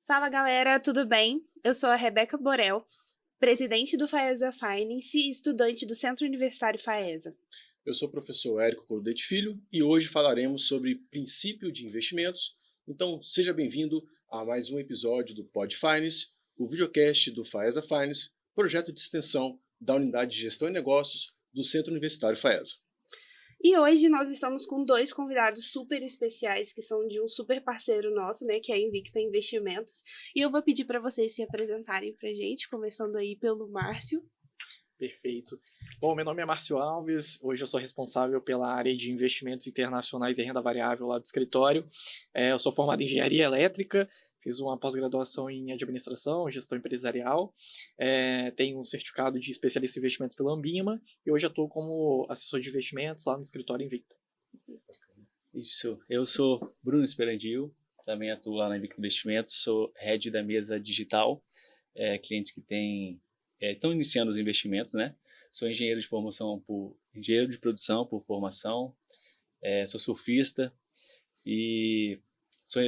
Fala galera, tudo bem? Eu sou a Rebeca Borel, presidente do Faesa Finance e estudante do Centro Universitário Faesa. Eu sou o professor Érico Coludete Filho e hoje falaremos sobre princípio de investimentos. Então, seja bem-vindo a mais um episódio do Pod Finance, o videocast do Faesa Finance, projeto de extensão da Unidade de Gestão e Negócios do Centro Universitário Faesa. E hoje nós estamos com dois convidados super especiais, que são de um super parceiro nosso, né, que é a Invicta Investimentos. E eu vou pedir para vocês se apresentarem pra gente, começando aí pelo Márcio. Perfeito. Bom, meu nome é Márcio Alves, hoje eu sou responsável pela área de investimentos internacionais e renda variável lá do escritório. Eu sou formado em engenharia elétrica, fiz uma pós-graduação em administração, gestão empresarial, tenho um certificado de especialista em investimentos pela Ambima e hoje atuo como assessor de investimentos lá no escritório Invicta. Isso, eu sou Bruno Esperandil, também atuo lá na Invicta Investimentos, sou head da mesa digital, clientes que estão iniciando os investimentos, né? Sou engenheiro de produção por formação, sou surfista e sou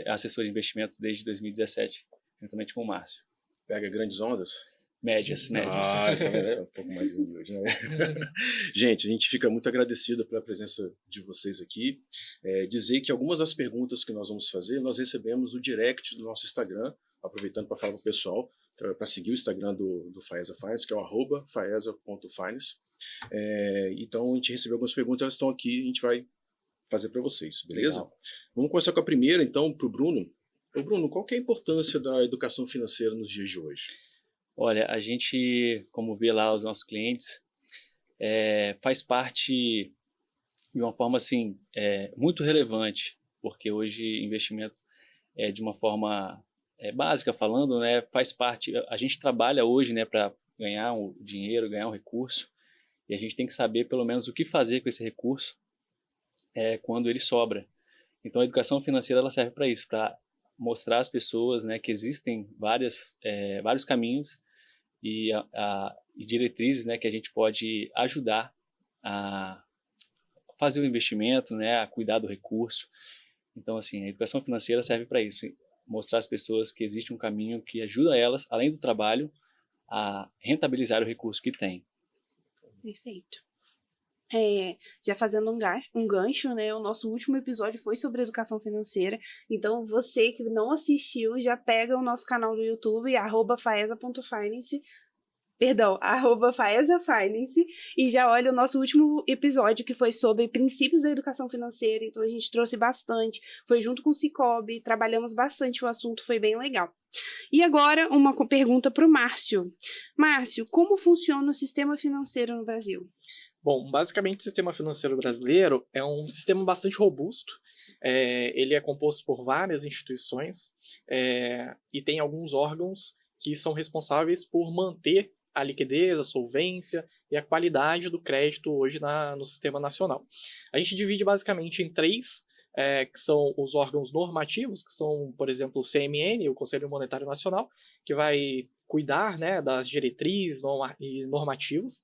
assessor de investimentos desde 2017, juntamente com o Márcio. Pega grandes ondas? Médias. Ah, então é um pouco mais humilde, né? Gente, a gente fica muito agradecido pela presença de vocês aqui. Dizer que algumas das perguntas que nós vamos fazer, nós recebemos no direct do nosso Instagram, aproveitando para falar para o pessoal, para seguir o Instagram do Faesa Finance, que é o @faesa.finance. Então a gente recebeu algumas perguntas, elas estão aqui, a gente vai fazer para vocês, beleza? Legal. Vamos começar com a primeira, então, para o Bruno. Bruno, qual que é a importância da educação financeira nos dias de hoje? Olha, a gente, como vê lá os nossos clientes, faz parte de uma forma assim, muito relevante, porque hoje investimento de uma forma básica falando, né, faz parte, a gente trabalha hoje, né, para ganhar um dinheiro, ganhar um recurso, e a gente tem que saber pelo menos o que fazer com esse recurso quando ele sobra. Então a educação financeira ela serve para isso, para mostrar às pessoas, né, que existem vários caminhos e diretrizes, né, que a gente pode ajudar a fazer o investimento, né, a cuidar do recurso. Então assim, a educação financeira serve para isso, mostrar às pessoas que existe um caminho que ajuda elas, além do trabalho, a rentabilizar o recurso que tem. Perfeito. Já fazendo um gancho, né? O nosso último episódio foi sobre educação financeira. Então, você que não assistiu, já pega o nosso canal do YouTube, @faesa.finance, @Faesa Finance, e já olha o nosso último episódio, que foi sobre princípios da educação financeira. Então, a gente trouxe bastante, foi junto com o Cicobi, trabalhamos bastante o assunto, foi bem legal. E agora, uma pergunta para o Márcio. Márcio, como funciona o sistema financeiro no Brasil? Bom, basicamente o sistema financeiro brasileiro é um sistema bastante robusto, ele é composto por várias instituições e tem alguns órgãos que são responsáveis por manter a liquidez, a solvência e a qualidade do crédito hoje no sistema nacional. A gente divide basicamente em três, que são os órgãos normativos, que são, por exemplo, o CMN, o Conselho Monetário Nacional, que vai cuidar, né, das diretrizes e normativas.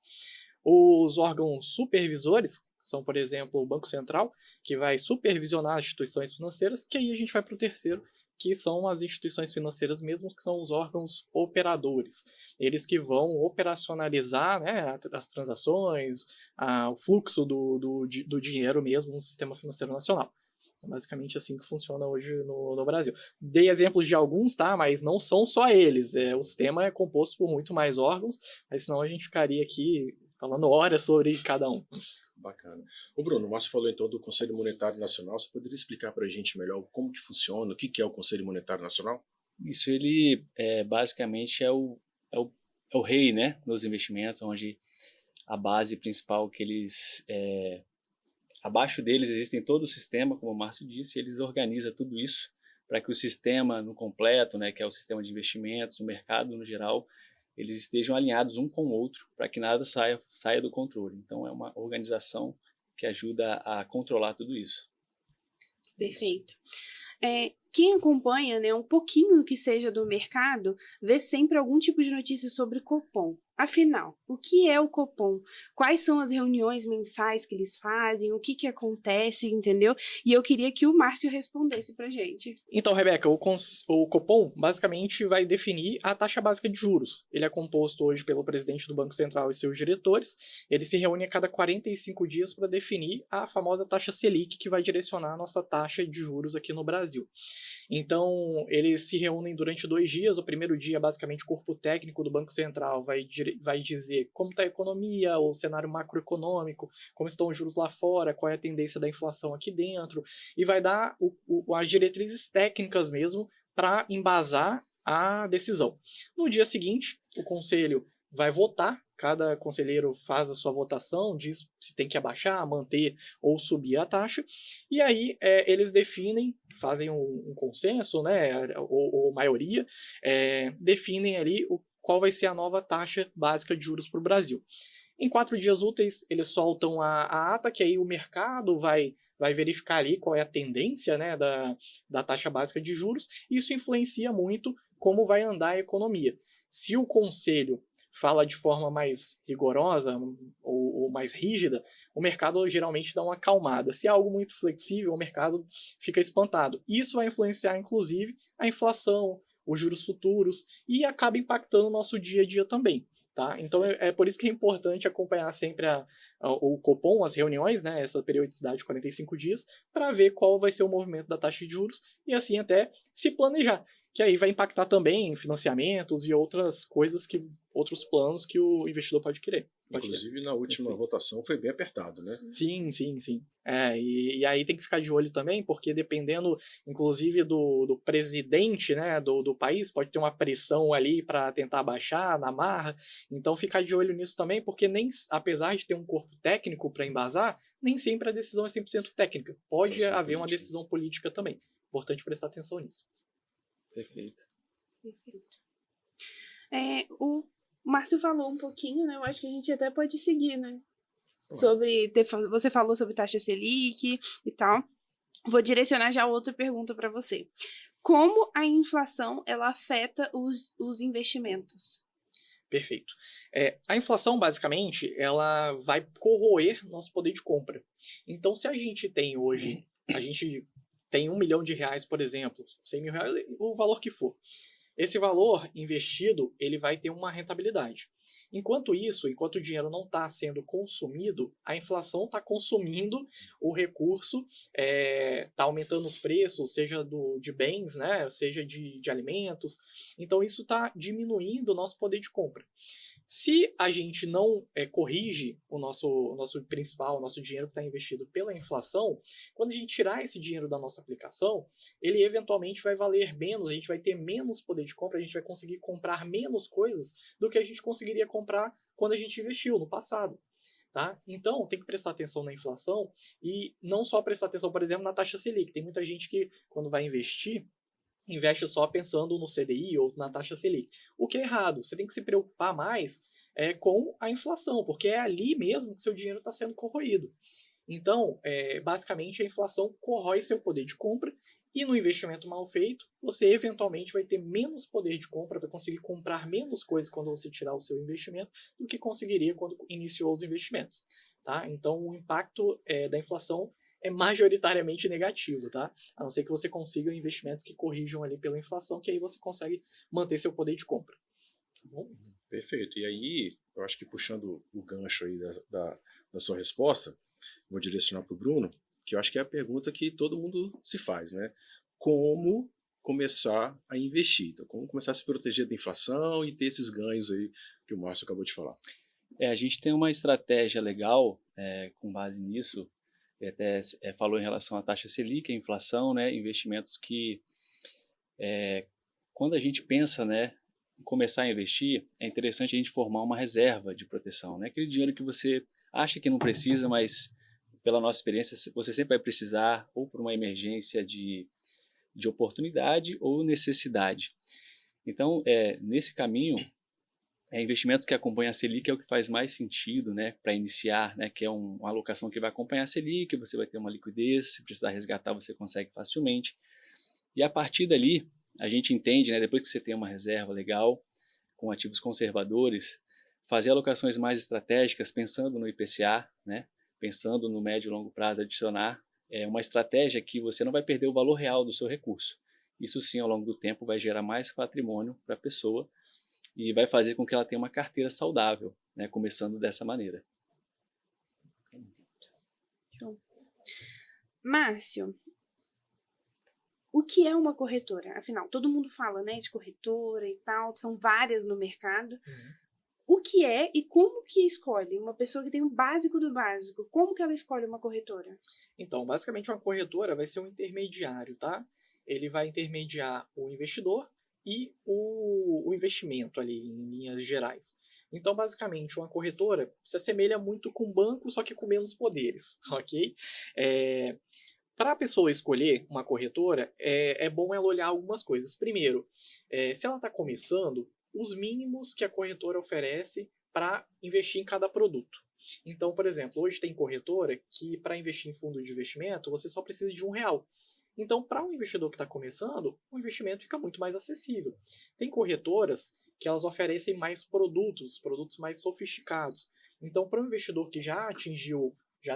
Os órgãos supervisores são, por exemplo, o Banco Central, que vai supervisionar as instituições financeiras, que aí a gente vai para o terceiro, que são as instituições financeiras mesmo, que são os órgãos operadores. Eles que vão operacionalizar, né, as transações, o fluxo do dinheiro mesmo no sistema financeiro nacional. É basicamente assim que funciona hoje no Brasil. Dei exemplos de alguns, tá? Mas não são só eles. O sistema é composto por muito mais órgãos, mas senão a gente ficaria aqui falando horas sobre cada um. Bacana. Bruno, o Márcio falou então do Conselho Monetário Nacional. Você poderia explicar para a gente melhor como que funciona, o que é o Conselho Monetário Nacional? Isso, ele basicamente é o rei, né, nos investimentos, onde a base principal que eles... abaixo deles existem todo o sistema, como o Márcio disse, e eles organizam tudo isso para que o sistema no completo, né, que é o sistema de investimentos, o mercado no geral, eles estejam alinhados um com o outro para que nada saia do controle. Então, é uma organização que ajuda a controlar tudo isso. Perfeito. Quem acompanha, né, um pouquinho que seja do mercado, vê sempre algum tipo de notícia sobre Copom. Afinal, o que é o Copom? Quais são as reuniões mensais que eles fazem? O que acontece, entendeu? E eu queria que o Márcio respondesse pra gente. Então, Rebeca, o Copom basicamente vai definir a taxa básica de juros. Ele é composto hoje pelo presidente do Banco Central e seus diretores. Ele se reúne a cada 45 dias para definir a famosa taxa Selic, que vai direcionar a nossa taxa de juros aqui no Brasil. Então, eles se reúnem durante 2 dias. O primeiro dia, basicamente, o corpo técnico do Banco Central vai dizer como está a economia, o cenário macroeconômico, como estão os juros lá fora, qual é a tendência da inflação aqui dentro, e vai dar as diretrizes técnicas mesmo para embasar a decisão. No dia seguinte, o conselho vai votar, cada conselheiro faz a sua votação, diz se tem que abaixar, manter ou subir a taxa, e aí eles definem, fazem um consenso, né, ou maioria, definem ali qual vai ser a nova taxa básica de juros para o Brasil. Em 4 dias úteis, eles soltam a ata, que aí o mercado vai verificar ali qual é a tendência, né, da taxa básica de juros, e isso influencia muito como vai andar a economia. Se o conselho fala de forma mais rigorosa ou mais rígida, o mercado geralmente dá uma acalmada. Se é algo muito flexível, o mercado fica espantado. Isso vai influenciar, inclusive, a inflação, os juros futuros, e acaba impactando o nosso dia a dia também. Tá? Então é por isso que é importante acompanhar sempre o Copom, as reuniões, né, essa periodicidade de 45 dias, para ver qual vai ser o movimento da taxa de juros e assim até se planejar, que aí vai impactar também em financiamentos e outras coisas, outros planos que o investidor pode querer. Inclusive, na última votação foi bem apertado, né? Sim. E aí tem que ficar de olho também, porque dependendo, inclusive, do presidente, né, do país, pode ter uma pressão ali para tentar baixar na marra. Então, ficar de olho nisso também, porque apesar de ter um corpo técnico para embasar, nem sempre a decisão é 100% técnica. Pode haver uma decisão política também. Importante prestar atenção nisso. Perfeito. O Márcio falou um pouquinho, né? Eu acho que a gente até pode seguir, né? Você falou sobre taxa Selic e tal. Vou direcionar já outra pergunta para você. Como a inflação ela afeta os investimentos? Perfeito. A inflação, basicamente, ela vai corroer nosso poder de compra. Então, se a gente tem hoje, tem R$1 milhão, por exemplo, R$100 mil, o valor que for. Esse valor investido, ele vai ter uma rentabilidade. Enquanto o dinheiro não está sendo consumido, a inflação está consumindo o recurso, está aumentando os preços, seja de bens, né, seja de alimentos. Então, isso está diminuindo o nosso poder de compra. Se a gente não corrige o nosso principal, o nosso dinheiro que está investido pela inflação, quando a gente tirar esse dinheiro da nossa aplicação, ele eventualmente vai valer menos, a gente vai ter menos poder de compra, a gente vai conseguir comprar menos coisas do que a gente conseguiria comprar quando a gente investiu no passado. Tá? Então, tem que prestar atenção na inflação e não só prestar atenção, por exemplo, na taxa Selic. Tem muita gente que, quando vai investir, investe só pensando no CDI ou na taxa Selic. O que é errado. Você tem que se preocupar mais com a inflação, porque é ali mesmo que seu dinheiro está sendo corroído. Então, basicamente, a inflação corrói seu poder de compra e no investimento mal feito, você eventualmente vai ter menos poder de compra, vai conseguir comprar menos coisas quando você tirar o seu investimento do que conseguiria quando iniciou os investimentos. Tá? Então, o impacto da inflação é majoritariamente negativo, tá? A não ser que você consiga investimentos que corrijam ali pela inflação, que aí você consegue manter seu poder de compra. Tá bom? Perfeito. E aí, eu acho que puxando o gancho aí da sua resposta, vou direcionar para o Bruno, que eu acho que é a pergunta que todo mundo se faz, né? Como começar a investir? Então, como começar a se proteger da inflação e ter esses ganhos aí que o Márcio acabou de falar? A gente tem uma estratégia legal com base nisso. Até falou em relação à taxa Selic, a inflação, né, investimentos que, quando a gente pensa, né, em começar a investir, é interessante a gente formar uma reserva de proteção, né, aquele dinheiro que você acha que não precisa, mas pela nossa experiência você sempre vai precisar, ou por uma emergência de oportunidade ou necessidade. Então, nesse caminho, investimentos que acompanham a Selic é o que faz mais sentido, né, para iniciar, né, que é uma alocação que vai acompanhar a Selic, você vai ter uma liquidez, se precisar resgatar você consegue facilmente. E a partir dali, a gente entende, né, depois que você tem uma reserva legal, com ativos conservadores, fazer alocações mais estratégicas, pensando no IPCA, né, pensando no médio e longo prazo, adicionar uma estratégia que você não vai perder o valor real do seu recurso. Isso sim, ao longo do tempo, vai gerar mais patrimônio para a pessoa e vai fazer com que ela tenha uma carteira saudável, né, começando dessa maneira. Márcio, o que é uma corretora? Afinal, todo mundo fala, né, de corretora e tal, são várias no mercado. O que é e como que escolhe? Uma pessoa que tem o básico do básico, como que ela escolhe uma corretora? Então, basicamente, uma corretora vai ser um intermediário, tá? Ele vai intermediar o investidor e o investimento ali, em linhas gerais. Então, basicamente, uma corretora se assemelha muito com um banco, só que com menos poderes, ok? Para a pessoa escolher uma corretora, é bom ela olhar algumas coisas. Primeiro, se ela está começando, os mínimos que a corretora oferece para investir em cada produto. Então, por exemplo, hoje tem corretora que para investir em fundo de investimento, você só precisa de R$1. Então, para um investidor que está começando, o investimento fica muito mais acessível. Tem corretoras que elas oferecem mais produtos mais sofisticados. Então, para um investidor que já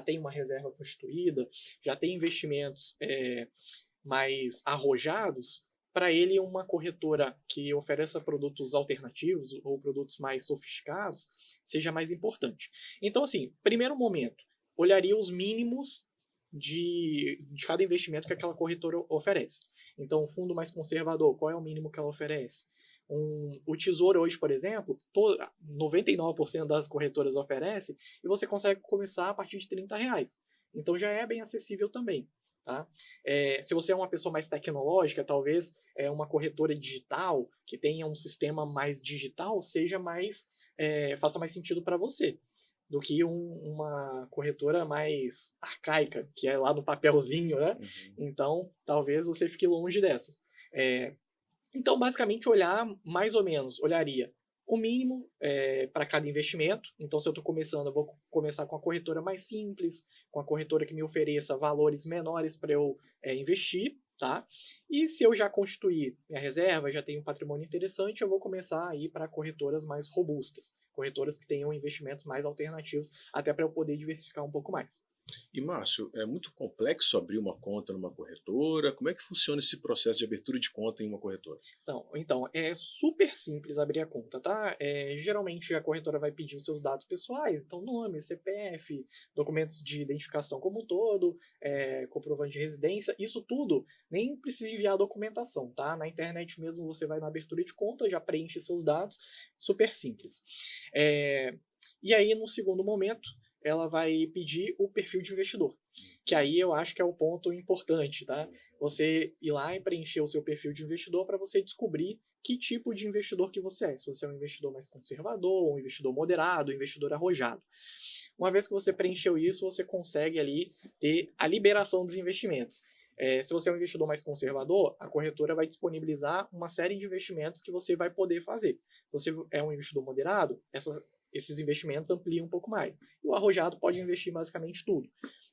tem uma reserva constituída, já tem investimentos mais arrojados, para ele uma corretora que ofereça produtos alternativos ou produtos mais sofisticados seja mais importante. Então, assim, primeiro momento, olharia os mínimos de cada investimento que aquela corretora oferece. Então, um fundo mais conservador, qual é o mínimo que ela oferece? O Tesouro hoje, por exemplo, 99% das corretoras oferece e você consegue começar a partir de R$30. Então já é bem acessível também. Tá? Se você é uma pessoa mais tecnológica, talvez uma corretora digital que tenha um sistema mais digital faça mais sentido para você do que uma corretora mais arcaica, que é lá no papelzinho, né? Então, talvez você fique longe dessas. Então, basicamente, olharia o mínimo para cada investimento. Então, se eu estou começando, eu vou começar com a corretora mais simples, com a corretora que me ofereça valores menores para eu investir, tá? E se eu já constituir minha reserva, já tenho um patrimônio interessante, eu vou começar a ir para corretoras mais robustas, corretoras que tenham investimentos mais alternativos, até para eu poder diversificar um pouco mais. E, Márcio, é muito complexo abrir uma conta numa corretora? Como é que funciona esse processo de abertura de conta em uma corretora? Então, é super simples abrir a conta, tá? Geralmente a corretora vai pedir os seus dados pessoais, então nome, CPF, documentos de identificação como um todo, comprovante de residência, isso tudo nem precisa enviar documentação, tá? Na internet mesmo você vai na abertura de conta, já preenche seus dados, super simples. E aí, no segundo momento, ela vai pedir o perfil de investidor, que aí eu acho que é o ponto importante, tá? Você ir lá e preencher o seu perfil de investidor para você descobrir que tipo de investidor que você é. Se você é um investidor mais conservador, um investidor moderado, um investidor arrojado. Uma vez que você preencheu isso, você consegue ali ter a liberação dos investimentos. Se você é um investidor mais conservador, a corretora vai disponibilizar uma série de investimentos que você vai poder fazer. Se você é um investidor moderado, esses investimentos ampliam um pouco mais. E o arrojado pode investir basicamente tudo.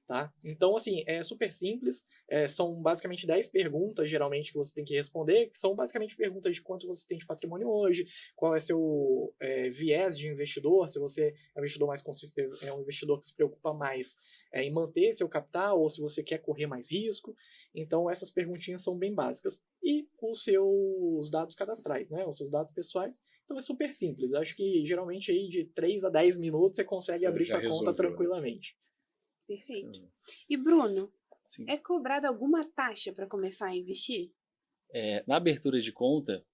Tá? Então, assim, é super simples. São basicamente 10 perguntas, geralmente, que você tem que responder, que são basicamente perguntas de quanto você tem de patrimônio hoje, qual é seu viés de investidor, se você é um investidor um investidor que se preocupa mais em manter seu capital, ou se você quer correr mais risco. Então, essas perguntinhas são bem básicas. E os seus dados cadastrais, né? Os seus dados pessoais. Então, é super simples. Acho que, geralmente, aí de 3 a 10 minutos, você consegue abrir sua conta tranquilamente. Perfeito. E Bruno, Sim. é cobrada alguma taxa para começar a investir? Na abertura de conta,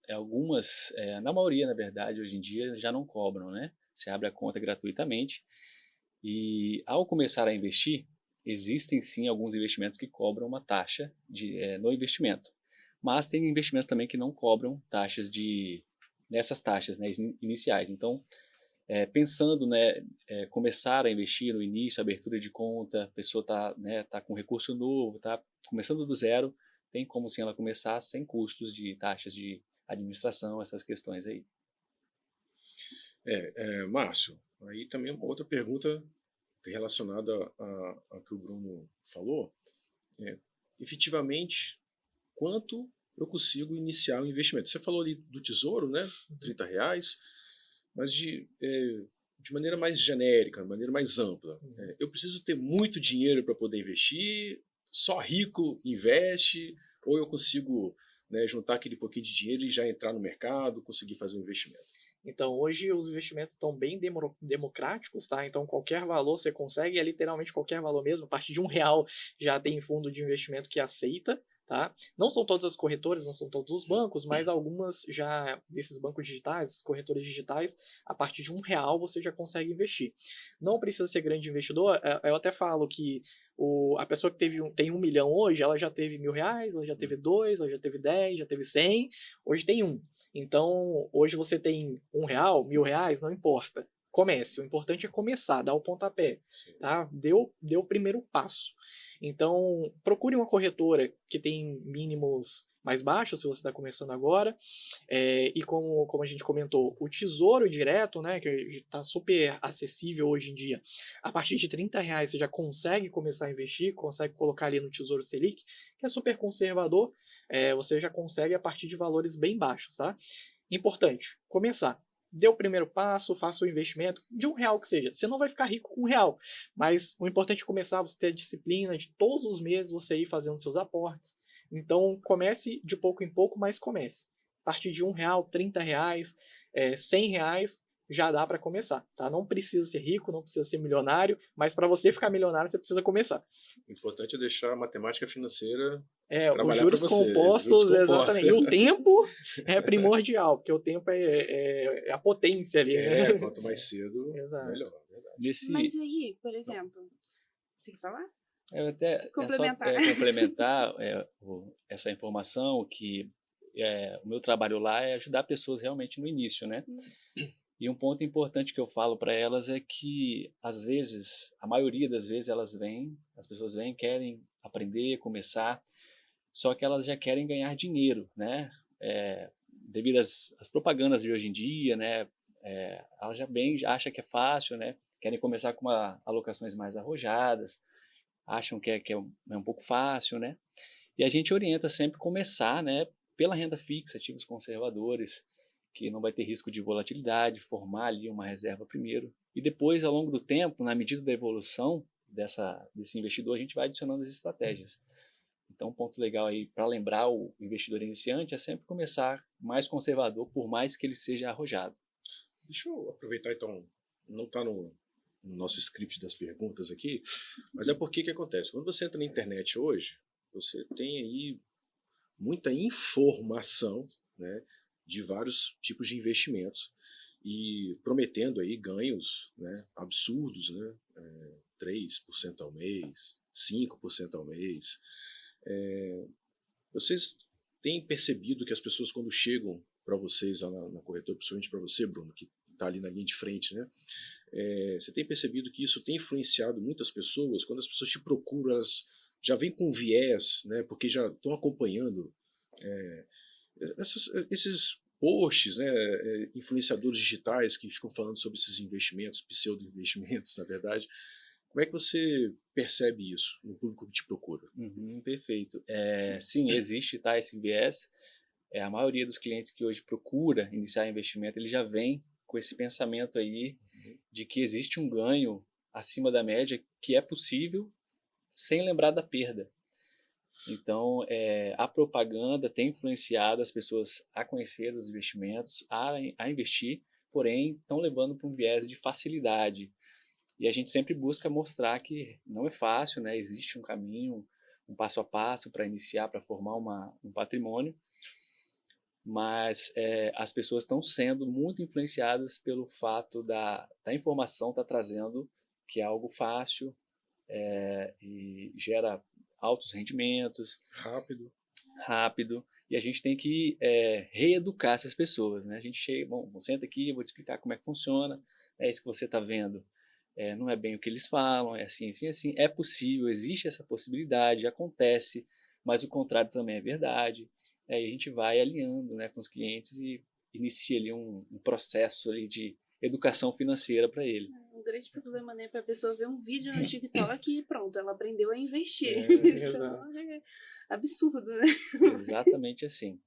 na maioria, na verdade, hoje em dia já não cobram, né? Você abre a conta gratuitamente e ao começar a investir, existem sim alguns investimentos que cobram uma taxa no investimento, mas tem investimentos também que não cobram taxas nessas taxas, né, iniciais. Então, pensando, né, começar a investir no início, abertura de conta, a pessoa tá com recurso novo, tá começando do zero, tem como sim ela começar sem custos de taxas de administração, essas questões aí. Márcio, aí também uma outra pergunta relacionada ao que o Bruno falou. Efetivamente, quanto eu consigo iniciar um investimento. Você falou ali do tesouro, né? R$ 30, mas de maneira mais genérica, de maneira mais ampla. Eu preciso ter muito dinheiro para poder investir, só rico investe, ou eu consigo, né, juntar aquele pouquinho de dinheiro e já entrar no mercado, conseguir fazer um investimento? Então, hoje os investimentos estão bem democráticos, tá? Então, qualquer valor você consegue, é literalmente qualquer valor mesmo. A partir de R$ 1 já tem fundo de investimento que aceita, tá? Não são todas as corretoras, não são todos os bancos, mas algumas já desses bancos digitais, corretores digitais, a partir de R$ 1 você já consegue investir. Não precisa ser grande investidor, eu até falo que a pessoa que tem 1 milhão hoje, ela já teve R$ 1.000, ela já teve 2, ela já teve 10, já teve 100, hoje tem 1. Então, hoje você tem R$ 1, R$ 1.000, não importa. Comece. O importante é começar, dar o pontapé. Tá? Deu o primeiro passo. Então, procure uma corretora que tem mínimos mais baixos, se você está começando agora. E como a gente comentou, o Tesouro Direto, né, que está super acessível hoje em dia, a partir de R$ 30 você já consegue começar a investir, consegue colocar ali no Tesouro Selic, que é super conservador, você já consegue a partir de valores bem baixos, tá? Importante, começar. Dê o primeiro passo, faça o investimento de R$ 1 que seja. Você não vai ficar rico com R$ 1, mas o importante é começar, você ter a disciplina de todos os meses você ir fazendo seus aportes. Então, comece de pouco em pouco, mas comece. A partir de R$ 1, R$ 30, R$ 100 já dá para começar, tá? Não precisa ser rico, não precisa ser milionário, mas para você ficar milionário você precisa começar. O importante é deixar a matemática financeira os juros compostos, exatamente. E o tempo é primordial, porque o tempo é a potência ali. Né? Quanto mais cedo, melhor. Mas aí, por exemplo, você quer falar? Eu até complementar, complementar essa informação que o meu trabalho lá é ajudar pessoas realmente no início, né? E um ponto importante que eu falo para elas é que, às vezes, a maioria das vezes as pessoas vêm, querem aprender, começar, só que elas já querem ganhar dinheiro, né? Devido às propagandas de hoje em dia, né? Elas já acham que é fácil, né? Querem começar com alocações mais arrojadas, acham que é um pouco fácil, né? E a gente orienta sempre começar, né? Pela renda fixa, ativos conservadores, que não vai ter risco de volatilidade, formar ali uma reserva primeiro. E depois, ao longo do tempo, na medida da evolução desse investidor, a gente vai adicionando as estratégias. Então, um ponto legal aí para lembrar o investidor iniciante é sempre começar mais conservador, por mais que ele seja arrojado. Deixa eu aproveitar, então, não está no nosso script das perguntas aqui, mas é porque que acontece. Quando você entra na internet hoje, você tem aí muita informação, né, de vários tipos de investimentos e prometendo aí ganhos, né, absurdos, né, 3% ao mês, 5% ao mês. Vocês têm percebido que as pessoas, quando chegam para vocês lá na corretora, principalmente para você, Bruno, que está ali na linha de frente, né? Você tem percebido que isso tem influenciado muitas pessoas? Quando as pessoas te procuram, elas já vêm com viés, né? Porque já estão acompanhando esses posts, né? Influenciadores digitais que ficam falando sobre esses investimentos, pseudo-investimentos, na verdade. Como é que você percebe isso no público que te procura? Perfeito. Sim, existe esse viés. A maioria dos clientes que hoje procura iniciar investimento, ele já vem com esse pensamento aí de que existe um ganho acima da média que é possível sem lembrar da perda. Então, a propaganda tem influenciado as pessoas a conhecer os investimentos, a investir, porém estão levando para um viés de facilidade. E a gente sempre busca mostrar que não é fácil, né? Existe um caminho, um passo a passo para iniciar, para formar um patrimônio, mas as pessoas estão sendo muito influenciadas pelo fato da informação estar trazendo que é algo fácil e gera altos rendimentos. Rápido. E a gente tem que reeducar essas pessoas, né? A gente chega, senta aqui, eu vou te explicar como é que funciona, é isso que você está vendo. Não é bem o que eles falam, é assim, assim, assim. É possível, existe essa possibilidade, acontece, mas o contrário também é verdade. E a gente vai alinhando, né, com os clientes e inicia ali um processo ali de educação financeira para ele. grande problema, né, pra pessoa ver um vídeo no TikTok e pronto, ela aprendeu a investir. Exato. Então, é absurdo, né? Exatamente assim.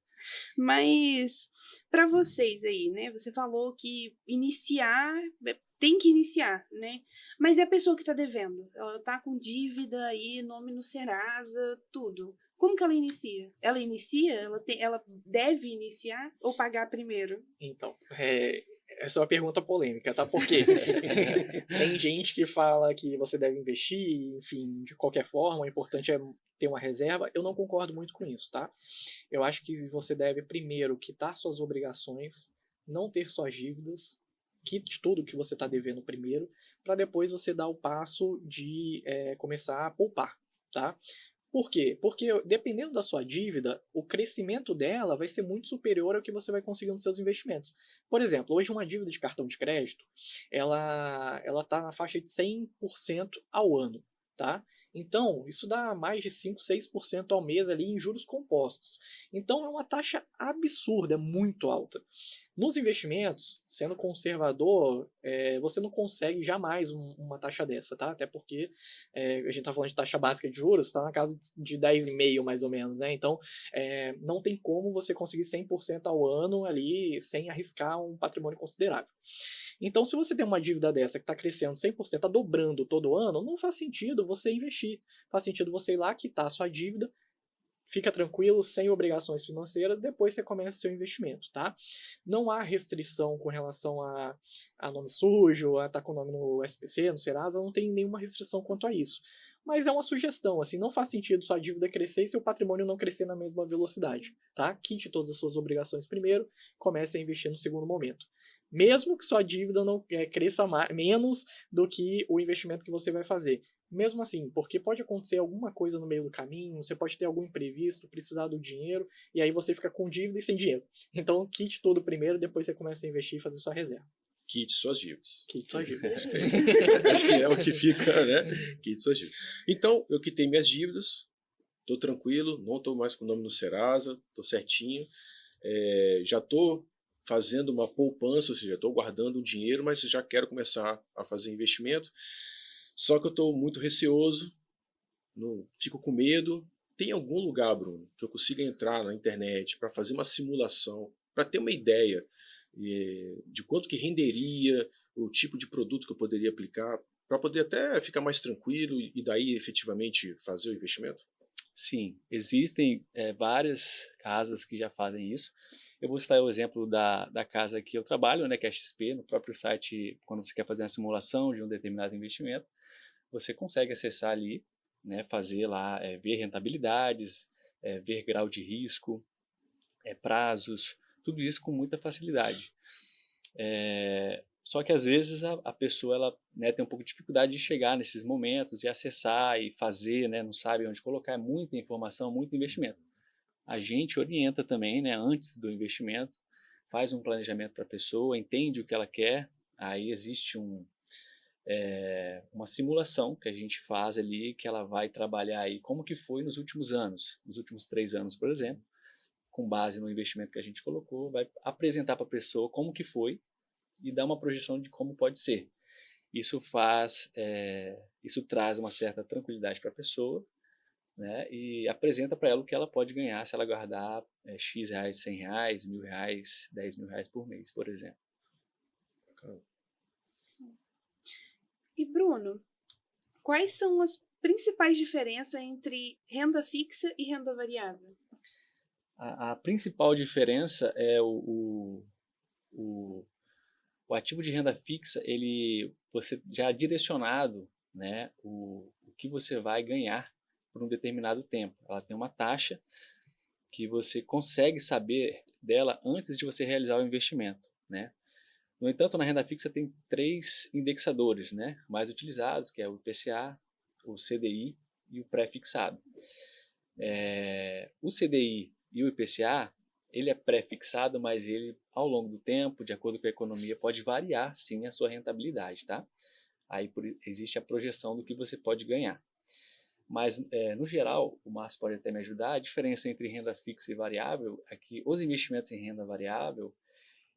Mas para vocês aí, né? Você falou que tem que iniciar, né? Mas e a pessoa que tá devendo? Ela tá com dívida aí, nome no Serasa, tudo. Como que ela inicia? Ela inicia? Ela deve iniciar ou pagar primeiro? Então, essa é uma pergunta polêmica, tá? Por quê? Tem gente que fala que você deve investir, enfim, de qualquer forma, o importante é ter uma reserva. Eu não concordo muito com isso, tá? Eu acho que você deve primeiro quitar suas obrigações, não ter suas dívidas, quite tudo que você está devendo primeiro, para depois você dar o passo de começar a poupar, tá? Por quê? Porque dependendo da sua dívida, o crescimento dela vai ser muito superior ao que você vai conseguir nos seus investimentos. Por exemplo, hoje uma dívida de cartão de crédito, ela está na faixa de 100% ao ano, tá? Então, isso dá mais de 5, 6% ao mês ali em juros compostos. Então, é uma taxa absurda, é muito alta. Nos investimentos, sendo conservador, você não consegue jamais uma taxa dessa, tá? Até porque a gente está falando de taxa básica de juros, está na casa de 10,5% mais ou menos, né? Então, não tem como você conseguir 100% ao ano ali sem arriscar um patrimônio considerável. Então, se você tem uma dívida dessa que está crescendo 100%, está dobrando todo ano, não faz sentido você investir. Faz sentido você ir lá, quitar a sua dívida, fica tranquilo, sem obrigações financeiras, depois você começa seu investimento, tá? Não há restrição com relação a nome sujo, a estar com o nome no SPC, no Serasa, não tem nenhuma restrição quanto a isso. Mas é uma sugestão, assim, não faz sentido sua dívida crescer e seu patrimônio não crescer na mesma velocidade, tá? Quite todas as suas obrigações primeiro, comece a investir no segundo momento. Mesmo que sua dívida não cresça menos do que o investimento que você vai fazer. Mesmo assim, porque pode acontecer alguma coisa no meio do caminho, você pode ter algum imprevisto, precisar do dinheiro, e aí você fica com dívida e sem dinheiro. Então, quite tudo primeiro, depois você começa a investir e fazer sua reserva. Quite suas dívidas. Quite suas dívidas. Acho que é o que fica, né? Quite suas dívidas. Então, eu quitei minhas dívidas, tô tranquilo, não tô mais com o nome no Serasa, tô certinho, já tô fazendo uma poupança, ou seja, estou guardando um dinheiro, mas já quero começar a fazer investimento. Só que eu estou muito receoso, fico com medo. Tem algum lugar, Bruno, que eu consiga entrar na internet para fazer uma simulação, para ter uma ideia de quanto que renderia, o tipo de produto que eu poderia aplicar, para poder até ficar mais tranquilo e daí efetivamente fazer o investimento? Sim, existem várias casas que já fazem isso. Eu vou citar o exemplo da casa que eu trabalho, né, que é a XP. No próprio site, quando você quer fazer uma simulação de um determinado investimento, você consegue acessar ali, né, fazer lá, ver rentabilidades, ver grau de risco, prazos, tudo isso com muita facilidade. Só que às vezes a pessoa ela, né, tem um pouco de dificuldade de chegar nesses momentos e acessar e fazer, né, não sabe onde colocar, é muita informação, muito investimento. A gente orienta também, né, antes do investimento, faz um planejamento para a pessoa, entende o que ela quer, aí existe uma simulação que a gente faz ali, que ela vai trabalhar aí como que foi nos últimos anos, nos últimos 3 anos, por exemplo, com base no investimento que a gente colocou, vai apresentar para a pessoa como que foi e dar uma projeção de como pode ser. Isso traz uma certa tranquilidade para a pessoa, né, e apresenta para ela o que ela pode ganhar se ela guardar X reais, 100 reais, 1.000 reais, 10 mil reais por mês, por exemplo. E Bruno, quais são as principais diferenças entre renda fixa e renda variável? A principal diferença é o ativo de renda fixa, você já direcionado, né, o que você vai ganhar por um determinado tempo. Ela tem uma taxa que você consegue saber dela antes de você realizar o investimento, né? No entanto, na renda fixa tem 3 indexadores, né, mais utilizados, que é o IPCA, o CDI e o pré-fixado. O CDI e o IPCA, ele é pré-fixado, mas ele, ao longo do tempo, de acordo com a economia, pode variar, sim, a sua rentabilidade, tá? Aí existe a projeção do que você pode ganhar. Mas, no geral, o Márcio pode até me ajudar, a diferença entre renda fixa e variável é que os investimentos em renda variável,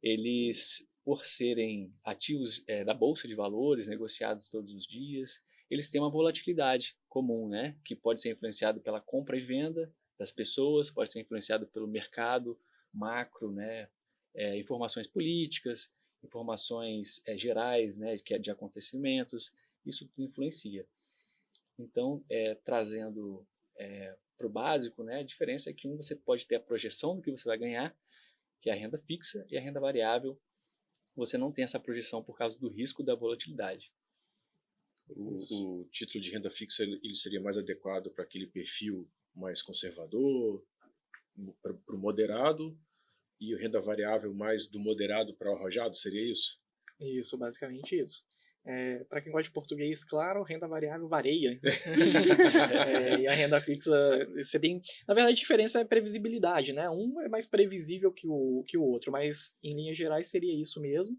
eles por serem ativos da Bolsa de Valores, negociados todos os dias, eles têm uma volatilidade comum, né? Que pode ser influenciado pela compra e venda das pessoas, pode ser influenciado pelo mercado macro, né? Informações políticas, informações gerais, né? De acontecimentos, isso tudo influencia. Então, trazendo para o básico, né? A diferença é que você pode ter a projeção do que você vai ganhar, que é a renda fixa, e a renda variável, você não tem essa projeção por causa do risco da volatilidade. O título de renda fixa ele seria mais adequado para aquele perfil mais conservador, para o moderado, e o renda variável mais do moderado para o arrojado, seria isso? Isso, basicamente isso. Para quem gosta de português, claro, renda variável varia. E a renda fixa, você tem... Na verdade, a diferença é previsibilidade, né? Um é mais previsível que o outro, mas em linhas gerais seria isso mesmo.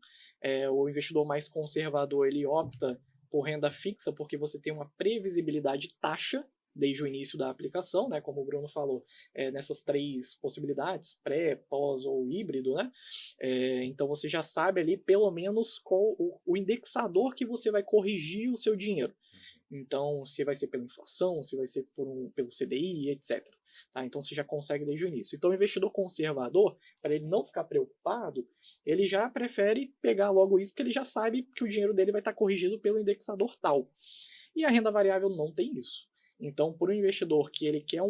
O investidor mais conservador, ele opta por renda fixa porque você tem uma previsibilidade de taxa desde o início da aplicação, né, como o Bruno falou, nessas 3 possibilidades, pré, pós ou híbrido, né, então você já sabe ali pelo menos qual o indexador que você vai corrigir o seu dinheiro. Então, se vai ser pela inflação, se vai ser pelo CDI, etc. Tá? Então, você já consegue desde o início. Então, o investidor conservador, para ele não ficar preocupado, ele já prefere pegar logo isso, porque ele já sabe que o dinheiro dele vai estar corrigido pelo indexador tal. E a renda variável não tem isso. Então, por um investidor que ele quer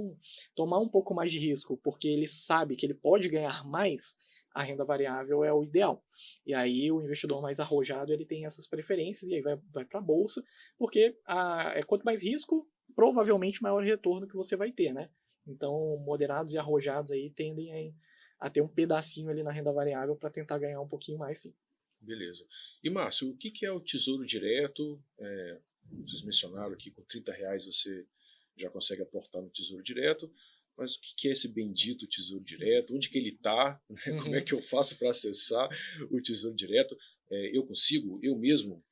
tomar um pouco mais de risco, porque ele sabe que ele pode ganhar mais, a renda variável é o ideal. E aí o investidor mais arrojado ele tem essas preferências e aí vai para a bolsa, porque quanto mais risco, provavelmente maior retorno que você vai ter, né? Então, moderados e arrojados aí tendem a ter um pedacinho ali na renda variável para tentar ganhar um pouquinho mais, sim. Beleza. E Márcio, o que é o Tesouro Direto? Vocês mencionaram que com R$30 você já consegue aportar no Tesouro Direto, mas o que é esse bendito Tesouro Direto? Onde que ele está? Como é que eu faço para acessar o Tesouro Direto? Eu consigo, eu mesmo,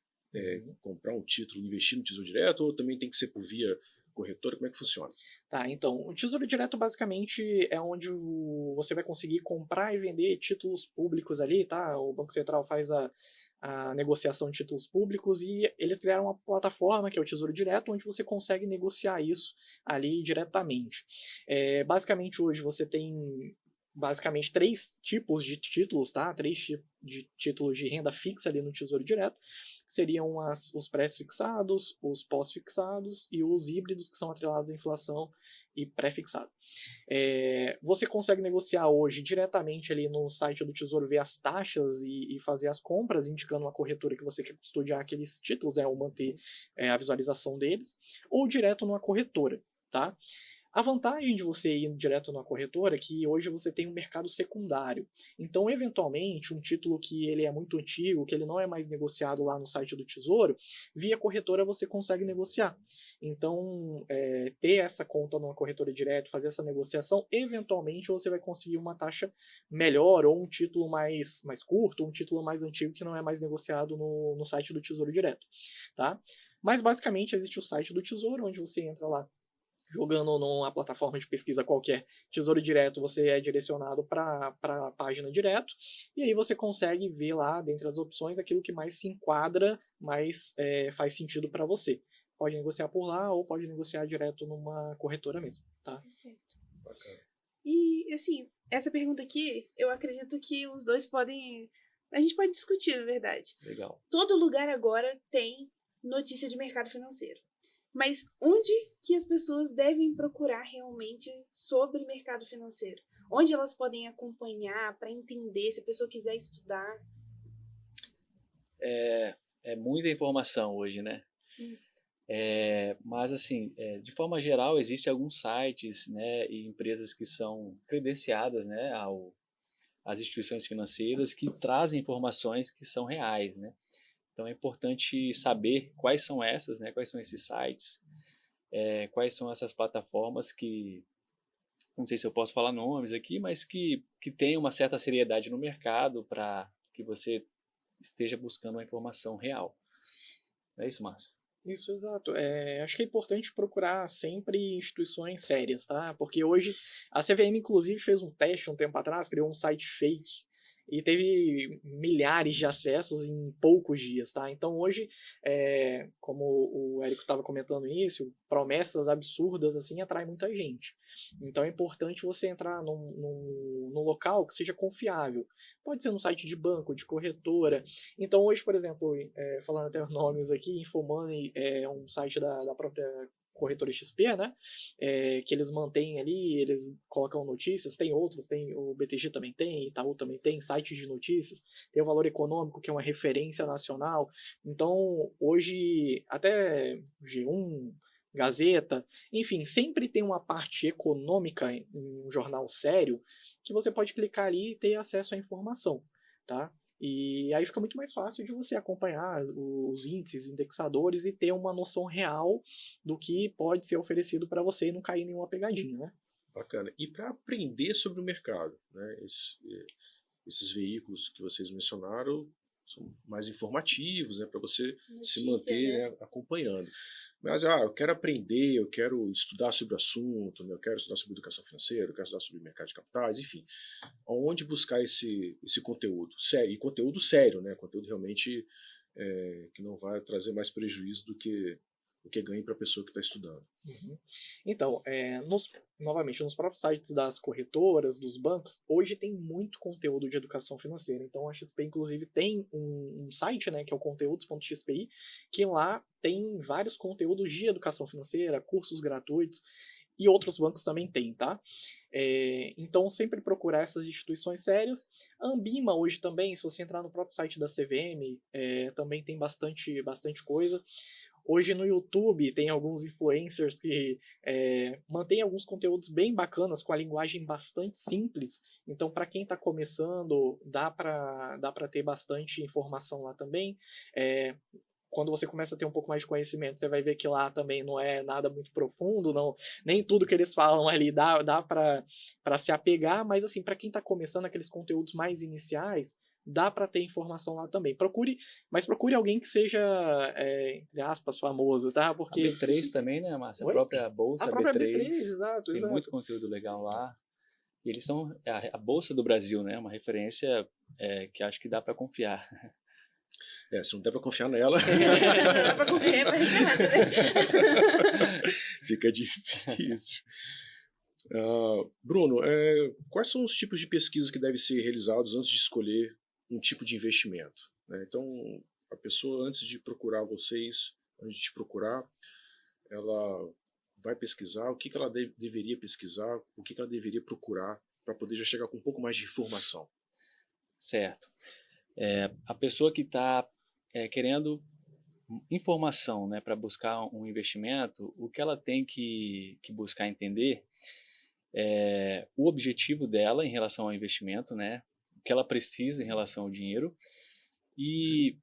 comprar um título e investir no Tesouro Direto, ou também tem que ser por via corretora? Como é que funciona? Tá, então, o Tesouro Direto basicamente é onde você vai conseguir comprar e vender títulos públicos ali, tá? O Banco Central faz a negociação de títulos públicos e eles criaram uma plataforma que é o Tesouro Direto, onde você consegue negociar isso ali diretamente. Basicamente hoje você tem basicamente 3 tipos de títulos, tá? 3 tipos de títulos de renda fixa ali no Tesouro Direto. Seriam os pré-fixados, os pós-fixados e os híbridos, que são atrelados à inflação e pré-fixado. Você consegue negociar hoje diretamente ali no site do Tesouro, ver as taxas e fazer as compras, indicando uma corretora que você quer custodiar aqueles títulos, ou manter a visualização deles, ou direto numa corretora, tá? A vantagem de você ir direto na corretora é que hoje você tem um mercado secundário. Então, eventualmente, um título que ele é muito antigo, que ele não é mais negociado lá no site do Tesouro, via corretora você consegue negociar. Então, ter essa conta numa corretora direto, fazer essa negociação, eventualmente você vai conseguir uma taxa melhor, ou um título mais curto, ou um título mais antigo que não é mais negociado no site do Tesouro Direto. Tá? Mas, basicamente, existe o site do Tesouro, onde você entra lá, jogando numa plataforma de pesquisa qualquer, Tesouro Direto, você é direcionado para a página direto, e aí você consegue ver lá, dentre as opções, aquilo que mais se enquadra, mais faz sentido para você. Pode negociar por lá, ou pode negociar direto numa corretora mesmo, tá? Perfeito. E, assim, essa pergunta aqui, eu acredito que os dois podem... A gente pode discutir, na verdade. Legal. Todo lugar agora tem notícia de mercado financeiro. Mas onde que as pessoas devem procurar realmente sobre mercado financeiro? Onde elas podem acompanhar para entender, se a pessoa quiser estudar? É muita informação hoje, né? Mas, assim, de forma geral, existem alguns sites, né, e empresas que são credenciadas, né, às instituições financeiras que trazem informações que são reais, né? Então é importante saber quais são essas, né? Quais são esses sites, quais são essas plataformas que, não sei se eu posso falar nomes aqui, mas que tem uma certa seriedade no mercado para que você esteja buscando uma informação real. É isso, Márcio? Isso, exato. Acho que é importante procurar sempre instituições sérias, tá? Porque hoje a CVM, inclusive, fez um teste um tempo atrás, criou um site fake. e teve milhares de acessos em poucos dias, tá? Então hoje, como o Érico estava comentando no início, promessas absurdas assim atraem muita gente. Então é importante você entrar num local que seja confiável. Pode ser no site de banco, de corretora. Então hoje, por exemplo, falando até os nomes aqui, Infomoney é um site da própria corretora XP, né? Que eles mantêm ali, eles colocam notícias, tem outros, tem o BTG também tem, Itaú também tem, sites de notícias, tem o Valor Econômico, que é uma referência nacional. Então, hoje, até G1, Gazeta, enfim, sempre tem uma parte econômica em um jornal sério que você pode clicar ali e ter acesso à informação, tá? E aí fica muito mais fácil de você acompanhar os índices, indexadores e ter uma noção real do que pode ser oferecido para você e não cair em nenhuma pegadinha, né? Bacana. E para aprender sobre o mercado, né? Esses veículos que vocês mencionaram são mais informativos, né? Para você se manter, né, acompanhando. Mas eu quero aprender, eu quero estudar sobre o assunto, né? Eu quero estudar sobre educação financeira, eu quero estudar sobre mercado de capitais, enfim. Onde buscar esse conteúdo sério? E conteúdo sério, né? Conteúdo realmente que não vai trazer mais prejuízo do que ganho para a pessoa que está estudando. Uhum. Então, novamente, nos próprios sites das corretoras, dos bancos, hoje tem muito conteúdo de educação financeira. Então, a XP, inclusive, tem um site, né, que é o conteúdos.xpi, que lá tem vários conteúdos de educação financeira, cursos gratuitos, e outros bancos também tem, tá? Então, sempre procurar essas instituições sérias. A Ambima hoje também, se você entrar no próprio site da CVM, também tem bastante coisa. Hoje no YouTube tem alguns influencers que mantêm alguns conteúdos bem bacanas, com a linguagem bastante simples. Então, para quem está começando, dá para ter bastante informação lá também. Quando você começa a ter um pouco mais de conhecimento, você vai ver que lá também não é nada muito profundo, não, nem tudo que eles falam ali dá para se apegar, mas assim, para quem está começando aqueles conteúdos mais iniciais, dá para ter informação lá também. Procure alguém que seja, entre aspas, famoso, tá? Porque A B3 também, né, Márcia? A Oi? própria Bolsa A própria B3. B3, exato. Tem muito conteúdo legal lá. E eles são a Bolsa do Brasil, né? Uma referência que acho que dá para confiar. Se não der para confiar nela... Não dá para confiar mais nada, né? Fica difícil. Bruno, quais são os tipos de pesquisa que devem ser realizados antes de escolher um tipo de investimento? Então, a pessoa, antes de procurar vocês, antes de te procurar, ela vai pesquisar o que ela deveria pesquisar, o que ela deveria procurar para poder já chegar com um pouco mais de informação. Certo. A pessoa que está querendo informação, né, para buscar um investimento, o que ela tem que buscar entender é o objetivo dela em relação ao investimento, né, o que ela precisa em relação ao dinheiro e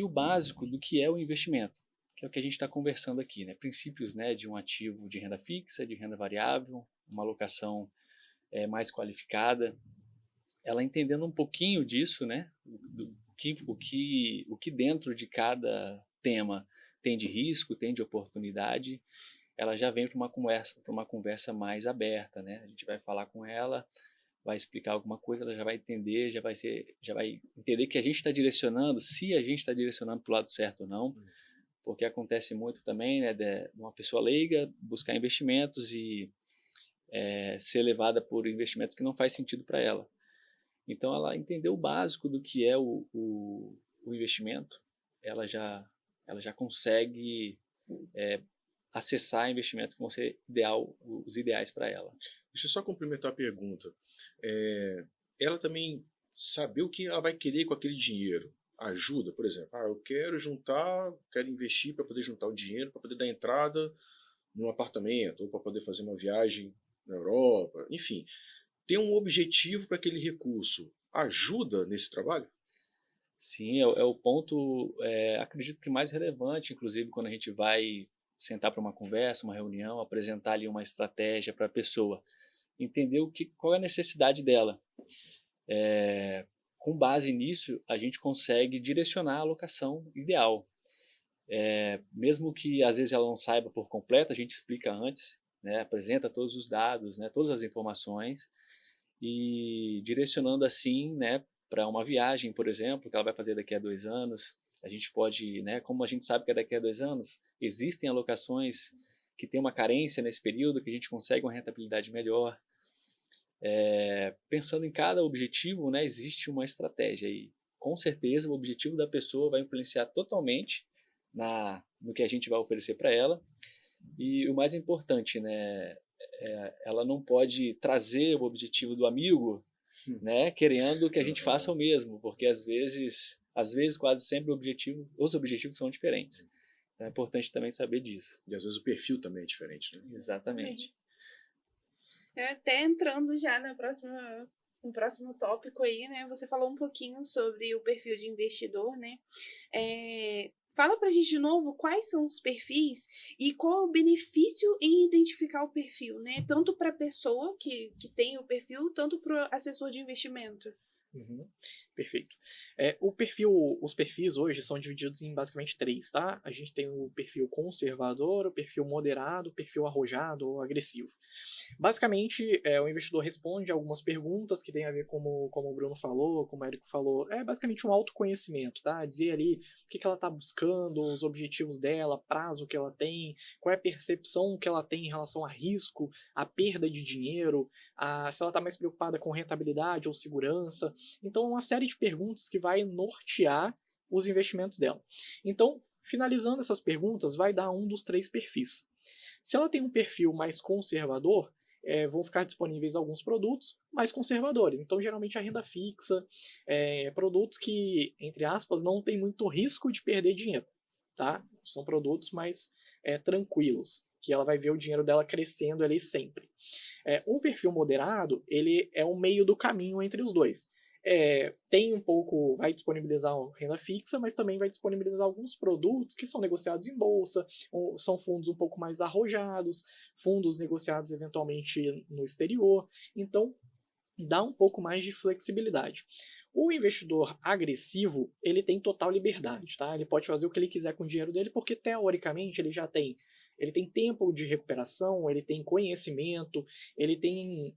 o básico do que é o investimento, que é o que a gente está conversando aqui, né, princípios, né, de um ativo de renda fixa, de renda variável, uma alocação mais qualificada. Ela entendendo um pouquinho disso, né, o que dentro de cada tema tem de risco, tem de oportunidade, ela já vem para uma conversa mais aberta, né? A gente vai falar com ela, vai explicar alguma coisa, ela já vai entender, já vai entender que a gente está direcionando, se a gente está direcionando para o lado certo ou não, porque acontece muito também, né, de uma pessoa leiga buscar investimentos e ser levada por investimentos que não faz sentido para ela. Então, ela entendeu o básico do que é o investimento, ela já consegue acessar investimentos que vão ser os ideais para ela. Deixa eu só complementar a pergunta. Ela também saber o que ela vai querer com aquele dinheiro ajuda? Por exemplo, eu quero investir para poder juntar o dinheiro, para poder dar entrada num apartamento, ou para poder fazer uma viagem na Europa, enfim. Ter um objetivo para aquele recurso ajuda nesse trabalho? Sim, é o ponto, acredito que mais relevante, inclusive quando a gente vai sentar para uma conversa, uma reunião, apresentar ali uma estratégia para a pessoa, entender qual é a necessidade dela. Com base nisso, a gente consegue direcionar a alocação ideal. Mesmo que às vezes ela não saiba por completo, a gente explica antes, né, apresenta todos os dados, né, todas as informações, e direcionando assim, né, para uma viagem, por exemplo, que ela vai fazer daqui a 2 anos. A gente pode, né, como a gente sabe que é daqui a 2 anos, existem alocações que têm uma carência nesse período, que a gente consegue uma rentabilidade melhor. Pensando em cada objetivo, né, existe uma estratégia e com certeza o objetivo da pessoa vai influenciar totalmente no que a gente vai oferecer para ela. E o mais importante, né, ela não pode trazer o objetivo do amigo, né, querendo que a gente faça o mesmo, porque às vezes quase sempre os objetivos são diferentes. Então é importante também saber disso. E às vezes o perfil também é diferente, né? Exatamente. Até entrando já no próximo tópico aí, né? Você falou um pouquinho sobre o perfil de investidor, né? Fala pra gente de novo quais são os perfis e qual é o benefício em identificar o perfil, né? Tanto para a pessoa que tem o perfil, tanto para o assessor de investimento. Uhum. Perfeito. Os perfis hoje são divididos em basicamente 3, tá? A gente tem o perfil conservador, o perfil moderado, o perfil arrojado ou agressivo. Basicamente, o investidor responde algumas perguntas que tem a ver como o Bruno falou, como o Érico falou. É basicamente um autoconhecimento, tá? Dizer ali o que ela está buscando, os objetivos dela, prazo que ela tem, qual é a percepção que ela tem em relação a risco, a perda de dinheiro, se ela está mais preocupada com rentabilidade ou segurança. Então, uma série de perguntas que vai nortear os investimentos dela. Então, finalizando essas perguntas, vai dar um dos 3 perfis. Se ela tem um perfil mais conservador, vão ficar disponíveis alguns produtos mais conservadores. Então, geralmente, a renda fixa, produtos que, entre aspas, não tem muito risco de perder dinheiro. Tá? São produtos mais tranquilos, que ela vai ver o dinheiro dela crescendo ali sempre. Um perfil moderado, ele é o meio do caminho entre os dois. Tem um pouco, vai disponibilizar renda fixa, mas também vai disponibilizar alguns produtos que são negociados em bolsa, são fundos um pouco mais arrojados, fundos negociados eventualmente no exterior, então dá um pouco mais de flexibilidade. O investidor agressivo, ele tem total liberdade, tá? Ele pode fazer o que ele quiser com o dinheiro dele, porque teoricamente ele tem tempo de recuperação, ele tem conhecimento, ele tem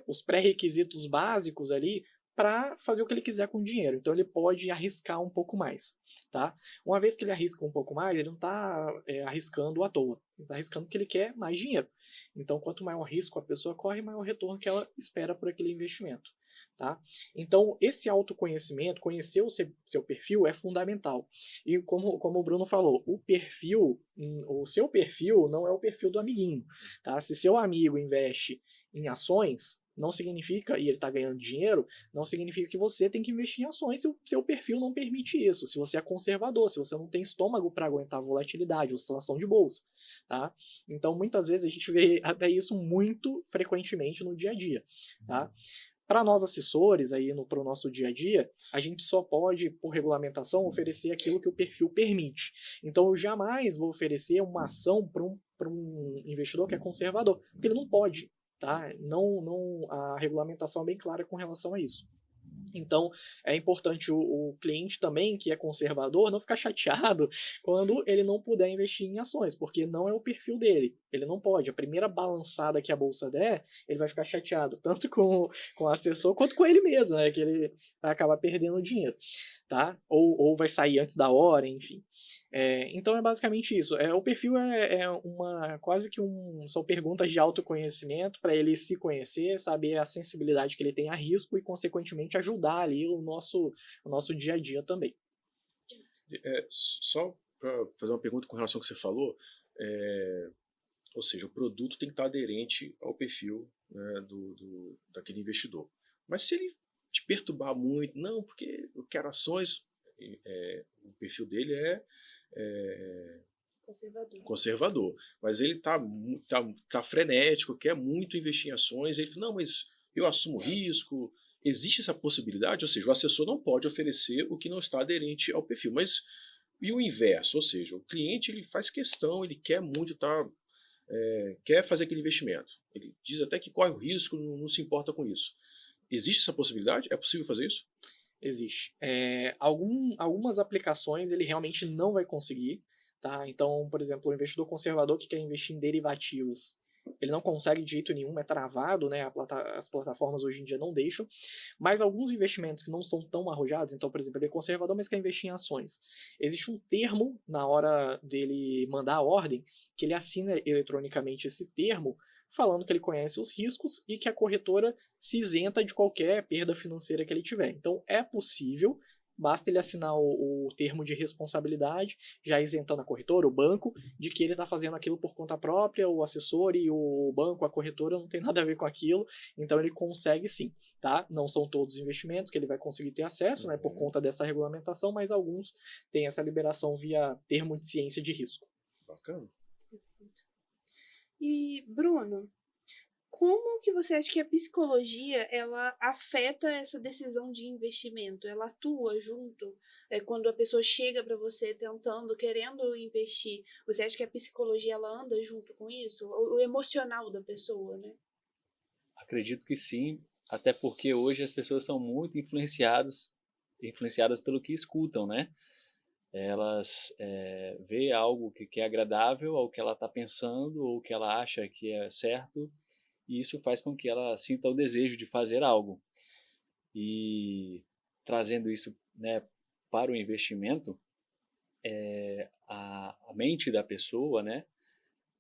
os pré-requisitos básicos ali para fazer o que ele quiser com o dinheiro. Então ele pode arriscar um pouco mais, tá? Uma vez que ele arrisca um pouco mais, ele não está arriscando à toa. Ele está arriscando porque ele quer mais dinheiro. Então, quanto maior risco a pessoa corre, maior retorno que ela espera por aquele investimento, tá? Então, esse autoconhecimento, conhecer o seu perfil é fundamental. E como o Bruno falou, o seu perfil não é o perfil do amiguinho, tá? Se seu amigo investe em ações, não significa, e ele está ganhando dinheiro, não significa que você tem que investir em ações se o seu perfil não permite isso, se você é conservador, se você não tem estômago para aguentar volatilidade, oscilação de bolsa, tá? Então, muitas vezes a gente vê até isso muito frequentemente no dia a dia, tá? Para nós assessores, para o nosso dia a dia, a gente só pode, por regulamentação, oferecer aquilo que o perfil permite. Então, eu jamais vou oferecer uma ação para um investidor que é conservador, porque ele não pode. Tá? A regulamentação é bem clara com relação a isso. Então, é importante o cliente também, que é conservador, não ficar chateado quando ele não puder investir em ações, porque não é o perfil dele. Ele não pode. A primeira balançada que a bolsa der, ele vai ficar chateado, tanto com o assessor quanto com ele mesmo, né? Que ele vai acabar perdendo dinheiro, tá? Ou vai sair antes da hora, enfim. Então é basicamente isso. O perfil quase que são perguntas de autoconhecimento para ele se conhecer, saber a sensibilidade que ele tem a risco e, consequentemente, ajudar ali o nosso dia a dia também. Só para fazer uma pergunta com relação ao que você falou, ou seja, o produto tem que estar aderente ao perfil, né, daquele investidor. Mas se ele te perturbar muito, não, porque eu quero ações, o perfil dele é conservador, mas ele tá frenético, quer muito investir em ações, ele fala, não, mas eu assumo risco, existe essa possibilidade, ou seja, o assessor não pode oferecer o que não está aderente ao perfil, mas e o inverso, ou seja, o cliente ele faz questão, ele quer muito quer fazer aquele investimento, ele diz até que corre o risco, não se importa com isso. Existe essa possibilidade? É possível fazer isso? Existe. Algumas aplicações ele realmente não vai conseguir, tá? Então, por exemplo, o investidor conservador que quer investir em derivativos, ele não consegue de jeito nenhum, é travado, né? As plataformas hoje em dia não deixam. Mas alguns investimentos que não são tão arrojados, então, por exemplo, ele é conservador, mas quer investir em ações. Existe um termo na hora dele mandar a ordem, que ele assina eletronicamente esse termo, falando que ele conhece os riscos e que a corretora se isenta de qualquer perda financeira que ele tiver. Então, é possível. Basta ele assinar o termo de responsabilidade, já isentando a corretora, o banco, de que ele está fazendo aquilo por conta própria, o assessor e o banco, a corretora, não tem nada a ver com aquilo, então ele consegue sim, tá? Não são todos os investimentos que ele vai conseguir ter acesso, né, por conta dessa regulamentação, mas alguns têm essa liberação via termo de ciência de risco. Bacana. E, Bruno, como que você acha que a psicologia, ela afeta essa decisão de investimento? Ela atua junto? Quando a pessoa chega para você querendo investir, você acha que a psicologia, ela anda junto com isso? O emocional da pessoa, né? Acredito que sim, até porque hoje as pessoas são muito influenciadas pelo que escutam, né? Elas vê algo que é agradável ao que ela está pensando ou que ela acha que é certo, e isso faz com que ela sinta o desejo de fazer algo. E trazendo isso, né, para o investimento, a mente da pessoa, né,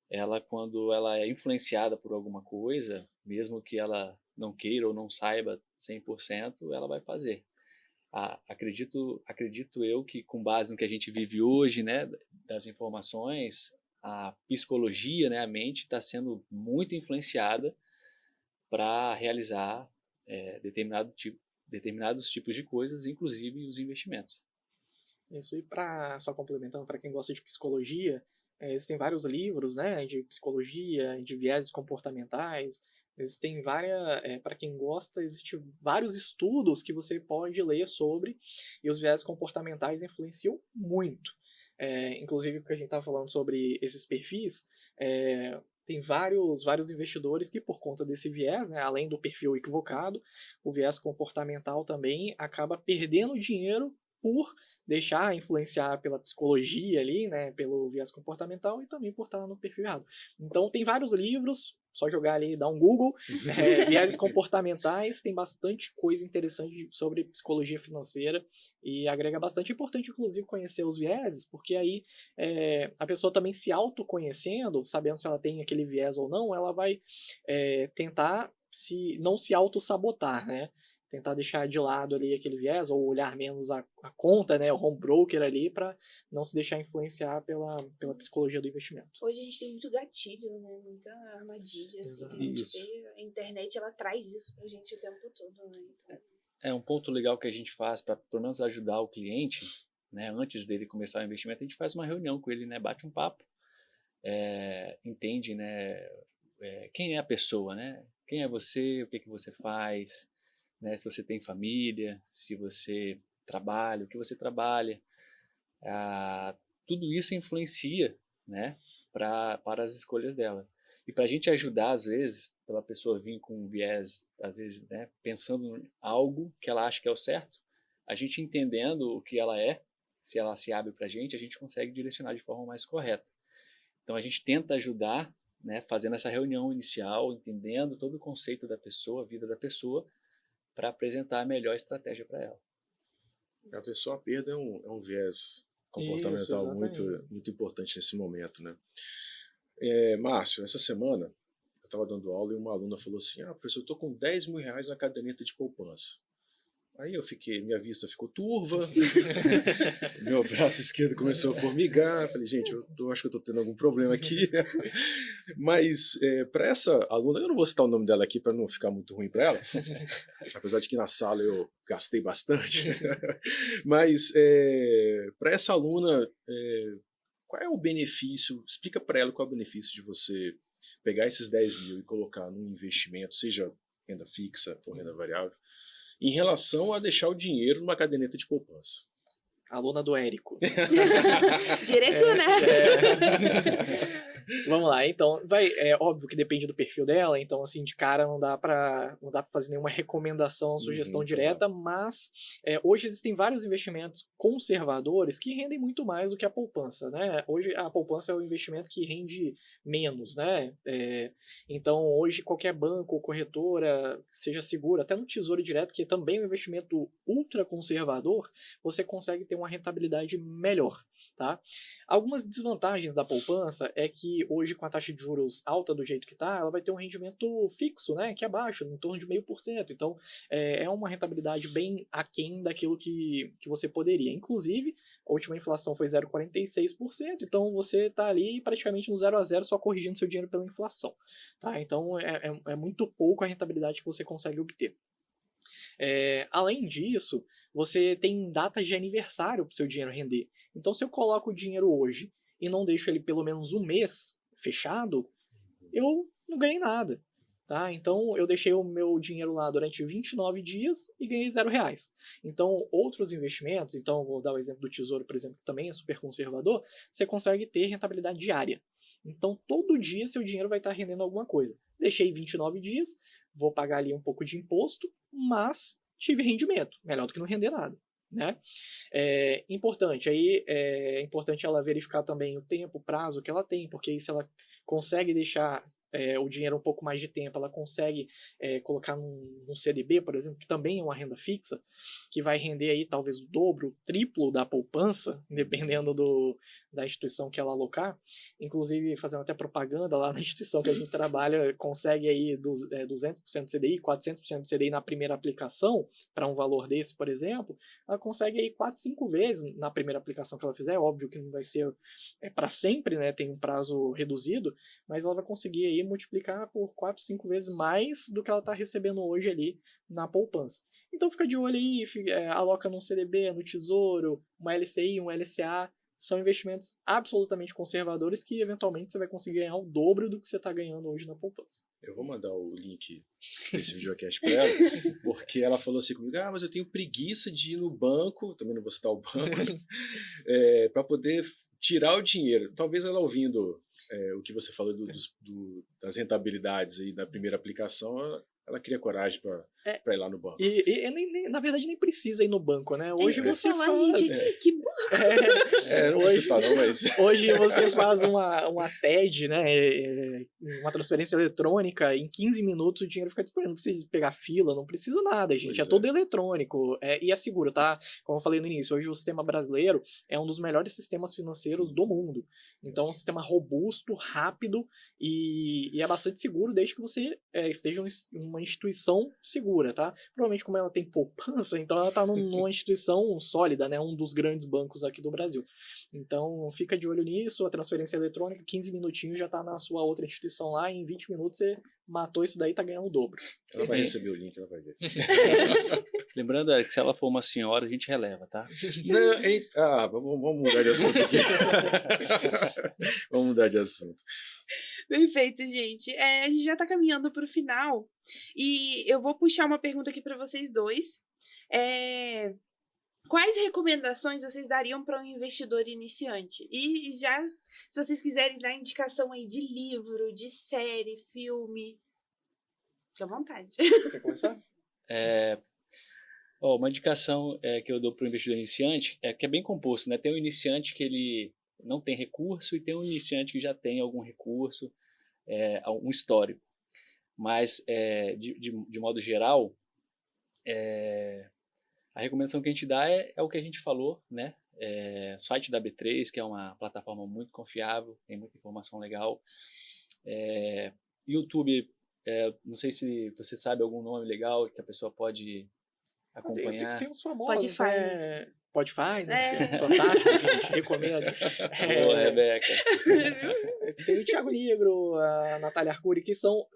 ela, quando ela é influenciada por alguma coisa, mesmo que ela não queira ou não saiba 100%, ela vai fazer. Acredito eu que, com base no que a gente vive hoje, né, das informações, a psicologia, né, a mente está sendo muito influenciada para realizar determinados tipos de coisas, inclusive os investimentos. Isso, e só complementando, para quem gosta de psicologia, existem vários livros, né, de psicologia, de vieses comportamentais. Existem para quem gosta, existem vários estudos que você pode ler sobre, e os vieses comportamentais influenciam muito. Inclusive, o que a gente estava falando sobre esses perfis, tem vários investidores que, por conta desse viés, né, além do perfil equivocado, o viés comportamental também acaba perdendo dinheiro por deixar influenciar pela psicologia ali, né, pelo viés comportamental, e também por estar no perfil errado. Então, tem vários livros, só jogar ali, dar um Google, viéses comportamentais, tem bastante coisa interessante sobre psicologia financeira e agrega bastante. É importante, inclusive, conhecer os vieses, porque aí a pessoa também se autoconhecendo, sabendo se ela tem aquele viés ou não, ela vai tentar não se auto-sabotar, né? Tentar deixar de lado ali aquele viés, ou olhar menos a conta, né, o home broker ali, para não se deixar influenciar pela psicologia do investimento. Hoje a gente tem muito gatilho, né, muita armadilha, assim, que a gente vê. A internet, ela traz isso pra gente o tempo todo, né? Então... Um ponto legal que a gente faz para, pelo menos, ajudar o cliente, né, antes dele começar o investimento, a gente faz uma reunião com ele, né, bate um papo, entende, né, quem é a pessoa, né, quem é você, o que você faz, né, se você tem família, se você trabalha, o que você trabalha, tudo isso influencia, né, para as escolhas delas. E para a gente ajudar, às vezes, pela pessoa vir com um viés, às vezes, né, pensando em algo que ela acha que é o certo, a gente entendendo o que ela é, se ela se abre para a gente consegue direcionar de forma mais correta. Então a gente tenta ajudar, né, fazendo essa reunião inicial, entendendo todo o conceito da pessoa, a vida da pessoa, para apresentar a melhor estratégia para ela. A pessoa, a perda é um viés comportamental muito importante nesse momento, né? Márcio, essa semana eu estava dando aula e uma aluna falou assim: professor, eu estou com R$10 mil na caderneta de poupança. Aí minha vista ficou turva, meu braço esquerdo começou a formigar. Falei, gente, eu acho que eu estou tendo algum problema aqui. Mas para essa aluna, eu não vou citar o nome dela aqui para não ficar muito ruim para ela, apesar de que na sala eu gastei bastante. Mas para essa aluna, qual é o benefício? Explica para ela qual é o benefício de você pegar esses 10 mil e colocar num investimento, seja renda fixa ou renda variável, em relação a deixar o dinheiro numa caderneta de poupança. Aluna do Érico. Direcionar. Vamos lá, então, é óbvio que depende do perfil dela, então, assim, de cara não dá pra fazer nenhuma recomendação, sugestão direta, mas hoje existem vários investimentos conservadores que rendem muito mais do que a poupança, né? Hoje a poupança é o investimento que rende menos, né? Então, hoje qualquer banco ou corretora, seja segura, até no Tesouro Direto, que também é um investimento ultra conservador, você consegue ter uma rentabilidade melhor. Tá? Algumas desvantagens da poupança é que hoje, com a taxa de juros alta do jeito que está, ela vai ter um rendimento fixo, né, que é baixo, em torno de 0,5%. Então, é uma rentabilidade bem aquém daquilo que você poderia. Inclusive, a última inflação foi 0,46%, então você está ali praticamente no 0 a 0, só corrigindo seu dinheiro pela inflação. Tá? Então, é muito pouco a rentabilidade que você consegue obter. Além disso, você tem datas de aniversário para o seu dinheiro render. Então, se eu coloco o dinheiro hoje e não deixo ele pelo menos um mês fechado, eu não ganhei nada. Tá? Então, eu deixei o meu dinheiro lá durante 29 dias e ganhei R$0. Então, outros investimentos, então vou dar o exemplo do Tesouro, por exemplo, que também é super conservador, você consegue ter rentabilidade diária. Então, todo dia seu dinheiro vai estar rendendo alguma coisa. Deixei 29 dias, vou pagar ali um pouco de imposto, mas tive rendimento, melhor do que não render nada. Né? É importante ela verificar também o tempo, o prazo que ela tem, porque aí se ela consegue deixar o dinheiro um pouco mais de tempo, ela consegue colocar num CDB, por exemplo, que também é uma renda fixa, que vai render aí talvez o dobro, o triplo da poupança, dependendo da instituição que ela alocar. Inclusive, fazendo até propaganda lá na instituição que a gente trabalha, consegue aí 200% do CDI, 400% do CDI na primeira aplicação, para um valor desse, por exemplo, ela consegue aí 4, 5 vezes na primeira aplicação que ela fizer. Óbvio que não vai ser para sempre, né? Tem um prazo reduzido, mas ela vai conseguir aí multiplicar por 4, 5 vezes mais do que ela está recebendo hoje ali na poupança. Então fica de olho aí, aloca num CDB, no Tesouro, uma LCI, um LCA. São investimentos absolutamente conservadores que eventualmente você vai conseguir ganhar o dobro do que você está ganhando hoje na poupança. Eu vou mandar o link desse videocast para ela, porque ela falou assim comigo, mas eu tenho preguiça de ir no banco, também não vou citar o banco, para poder tirar o dinheiro. Talvez ela ouvindo o que você falou das rentabilidades aí da primeira aplicação, ela cria coragem para ir lá no banco. Na verdade, nem precisa ir no banco, né? Hoje você falar, faz... gente, que banco! Não vou citar não, mas... Hoje você faz uma TED, né? Uma transferência eletrônica, em 15 minutos o dinheiro fica disponível. Não precisa pegar fila, não precisa nada, gente. Pois É todo eletrônico. E é seguro, tá? Como eu falei no início, hoje o sistema brasileiro é um dos melhores sistemas financeiros do mundo. Então é um sistema robusto, rápido e é bastante seguro, desde que você esteja em uma instituição segura, tá? Provavelmente, como ela tem poupança, então ela tá numa instituição sólida, né? Um dos grandes bancos aqui do Brasil. Então, fica de olho nisso, a transferência eletrônica, 15 minutinhos já tá na sua outra instituição lá, e em 20 minutos você matou isso daí e tá ganhando o dobro. Ela vai receber o link, ela vai ver. Lembrando que se ela for uma senhora, a gente releva, tá? Não, vamos mudar de assunto aqui. Vamos mudar de assunto. Perfeito, gente. A gente já está caminhando para o final e eu vou puxar uma pergunta aqui para vocês dois. Quais recomendações vocês dariam para um investidor iniciante? E já, se vocês quiserem dar indicação aí de livro, de série, filme, fique à vontade. Quer começar? Uma indicação que eu dou para o investidor iniciante é que é bem composto, né? Tem um iniciante que ele não tem recurso e tem um iniciante que já tem algum recurso, um histórico. Mas, de modo geral, a recomendação que a gente dá é o que a gente falou, né? Site da B3, que é uma plataforma muito confiável, tem muita informação legal. YouTube, não sei se você sabe algum nome legal que a pessoa pode acompanhar. Tem uns famosos, Spotify, Spotify, né? Fantástico, a gente recomenda. Boa, Rebeca. Tem o Thiago Negro, a Natália Arcuri, que são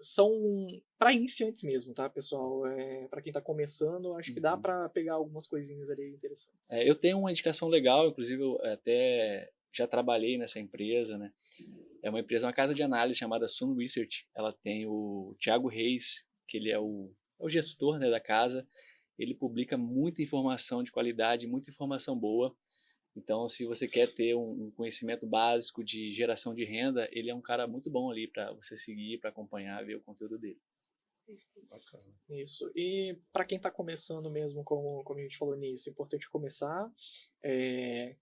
para iniciantes mesmo, tá, pessoal? Para quem tá começando, acho que dá para pegar algumas coisinhas ali interessantes. Eu tenho uma indicação legal, inclusive eu até já trabalhei nessa empresa, né? É uma empresa, uma casa de análise chamada Sun Research. Ela tem o Thiago Reis, que ele é o gestor, né, da casa. Ele publica muita informação de qualidade, muita informação boa. Então, se você quer ter um conhecimento básico de geração de renda, ele é um cara muito bom ali para você seguir, para acompanhar, ver o conteúdo dele. Bacana. Isso. E para quem está começando mesmo, como a gente falou nisso, é importante começar,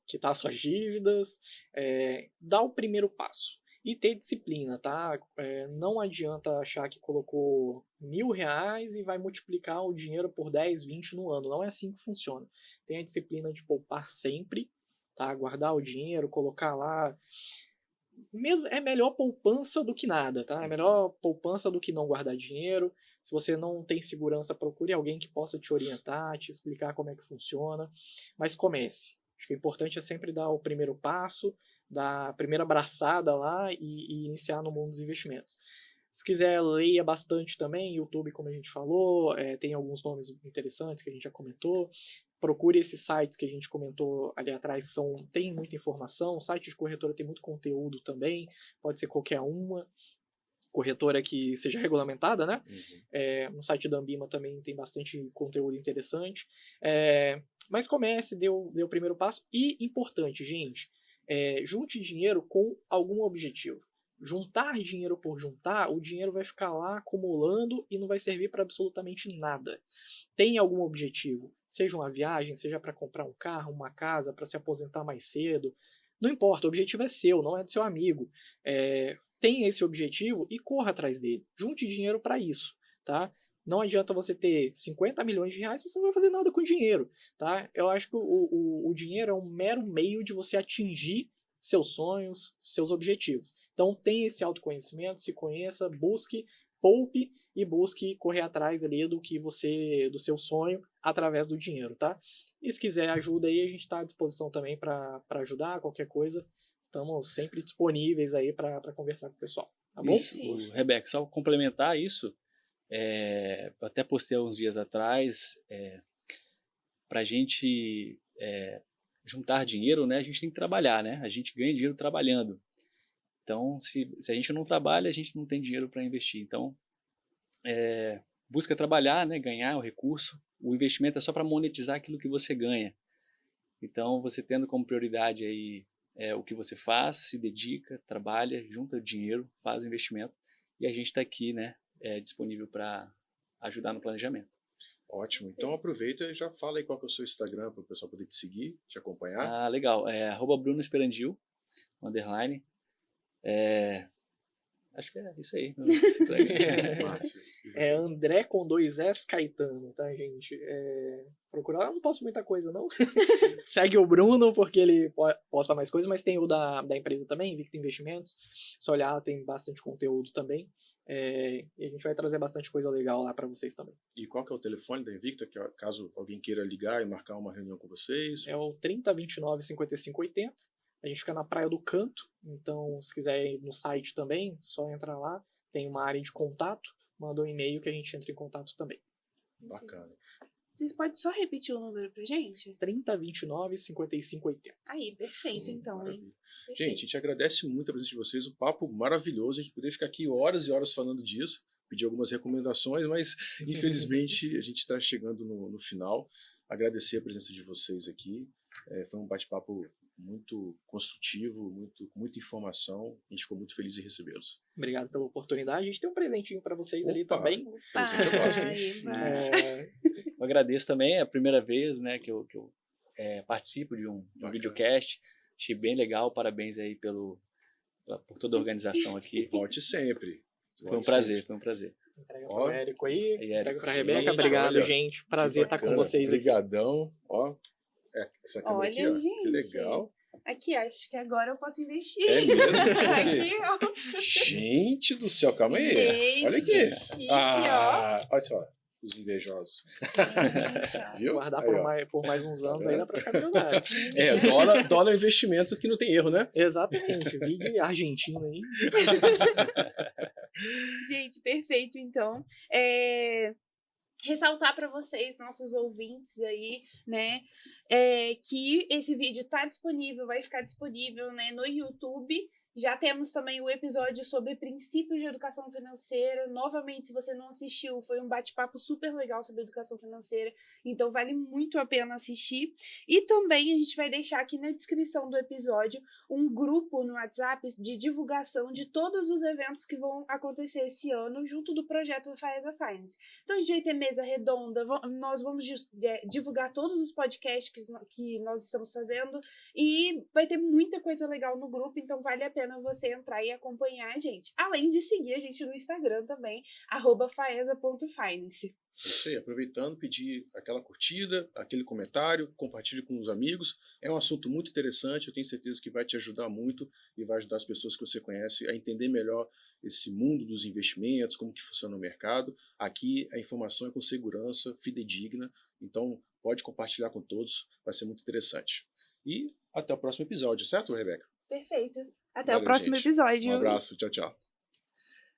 quitar suas dívidas, dar o primeiro passo. E ter disciplina, tá? Não adianta achar que colocou R$1.000 e vai multiplicar o dinheiro por 10, 20 no ano. Não é assim que funciona. Tenha a disciplina de poupar sempre, tá? Guardar o dinheiro, colocar lá. Mesmo, é melhor poupança do que nada, tá? É melhor poupança do que não guardar dinheiro. Se você não tem segurança, procure alguém que possa te orientar, te explicar como é que funciona. Mas comece. Acho que o importante é sempre dar o primeiro passo, dar a primeira abraçada lá e iniciar no mundo dos investimentos. Se quiser, leia bastante também. YouTube, como a gente falou, tem alguns nomes interessantes que a gente já comentou. Procure esses sites que a gente comentou ali atrás, tem muita informação. O site de corretora tem muito conteúdo também, pode ser qualquer uma. Corretora que seja regulamentada, né? Uhum. No site da Ambima também tem bastante conteúdo interessante. Mas comece, dê o primeiro passo. E, importante, gente, junte dinheiro com algum objetivo. Juntar dinheiro por juntar, o dinheiro vai ficar lá acumulando e não vai servir para absolutamente nada. Tem algum objetivo, seja uma viagem, seja para comprar um carro, uma casa, para se aposentar mais cedo. Não importa, o objetivo é seu, não é do seu amigo. Tenha esse objetivo e corra atrás dele. Junte dinheiro para isso, tá? Não adianta você ter 50 milhões de reais, você não vai fazer nada com o dinheiro, tá? Eu acho que o dinheiro é um mero meio de você atingir seus sonhos, seus objetivos. Então tenha esse autoconhecimento, se conheça, busque, poupe e busque correr atrás ali do seu sonho através do dinheiro, tá? E se quiser ajuda aí, a gente está à disposição também para ajudar, qualquer coisa. Estamos sempre disponíveis aí para conversar com o pessoal, tá bom? Isso, Rebeca, só complementar isso, até postei uns dias atrás, para a gente juntar dinheiro, né, a gente tem que trabalhar, né? A gente ganha dinheiro trabalhando. Então, se a gente não trabalha, a gente não tem dinheiro para investir. Então, busca trabalhar, né, ganhar o recurso. O investimento é só para monetizar aquilo que você ganha. Então, você tendo como prioridade aí o que você faz, se dedica, trabalha, junta dinheiro, faz o investimento. E a gente está aqui, né, disponível para ajudar no planejamento. Ótimo. Então aproveita e já fala aí qual que é o seu Instagram para o pessoal poder te seguir, te acompanhar. Ah, legal. @Bruno Esperandil, _. Acho que é isso aí. Márcio. André com 2 S Caetano, tá, gente? Procurar, eu não posto muita coisa, não. Segue o Bruno, porque ele posta mais coisas, mas tem o da empresa também, Invicta Investimentos. Se olhar, tem bastante conteúdo também. E a gente vai trazer bastante coisa legal lá para vocês também. E qual que é o telefone da Invicta, caso alguém queira ligar e marcar uma reunião com vocês? É o 3029 5580. A gente fica na Praia do Canto, então se quiser ir no site também, só entrar lá. Tem uma área de contato, manda um e-mail que a gente entra em contato também. Bacana. Vocês podem só repetir o número pra gente? 3029 5580. Aí, perfeito, então, hein? Gente, a gente agradece muito a presença de vocês, o papo maravilhoso, a gente poderia ficar aqui horas e horas falando disso, pedir algumas recomendações, mas infelizmente a gente está chegando no final. Agradecer a presença de vocês aqui, foi um bate-papo muito construtivo, com muita informação, a gente ficou muito feliz em recebê-los. Obrigado pela oportunidade, a gente tem um presentinho para vocês ali também. Presente eu gosto, hein? Eu agradeço também, é a primeira vez, né, que eu participo de um videocast. Achei bem legal, parabéns aí por toda a organização aqui. Volte sempre. Foi um prazer. Entrega para o Érico aí, entrega para a Rebeca. Gente, obrigado, olha, gente. Prazer estar com vocês Obrigadão. aqui. Ó, essa câmera Olha, aqui, ó, gente. que legal. Aqui, acho que agora eu posso investir. É mesmo? Aqui, ó. Gente do céu, calma aí. Gente, Olha aqui. chique, Olha só, os invejosos. Viu? Guardar Aí, por mais uns anos Tá aí dá para ficar milionário. Dólar é um investimento que não tem erro, né? Exatamente, vídeo Argentina aí. Gente, perfeito, então. Ressaltar para vocês, nossos ouvintes aí, né? que esse vídeo tá disponível, vai ficar disponível, né, no YouTube. Já temos também o episódio sobre princípios de educação financeira. Novamente, se você não assistiu, foi um bate-papo super legal sobre educação financeira, então vale muito a pena assistir. E também a gente vai deixar aqui na descrição do episódio um grupo no WhatsApp de divulgação de todos os eventos que vão acontecer esse ano junto do projeto Faesa Finance. Então a gente vai ter mesa redonda, nós vamos divulgar todos os podcasts que nós estamos fazendo e vai ter muita coisa legal no grupo, então vale a pena você entrar e acompanhar a gente. Além de seguir a gente no Instagram também, @faesa.finance. Isso aí, aproveitando, pedir aquela curtida, aquele comentário, compartilhe com os amigos. É um assunto muito interessante, eu tenho certeza que vai te ajudar muito e vai ajudar as pessoas que você conhece a entender melhor esse mundo dos investimentos, como que funciona o mercado. Aqui a informação é com segurança, fidedigna, então pode compartilhar com todos, vai ser muito interessante. E até o próximo episódio, certo, Rebeca? Perfeito. Até Valeu, o próximo gente. episódio. Um abraço, tchau, tchau.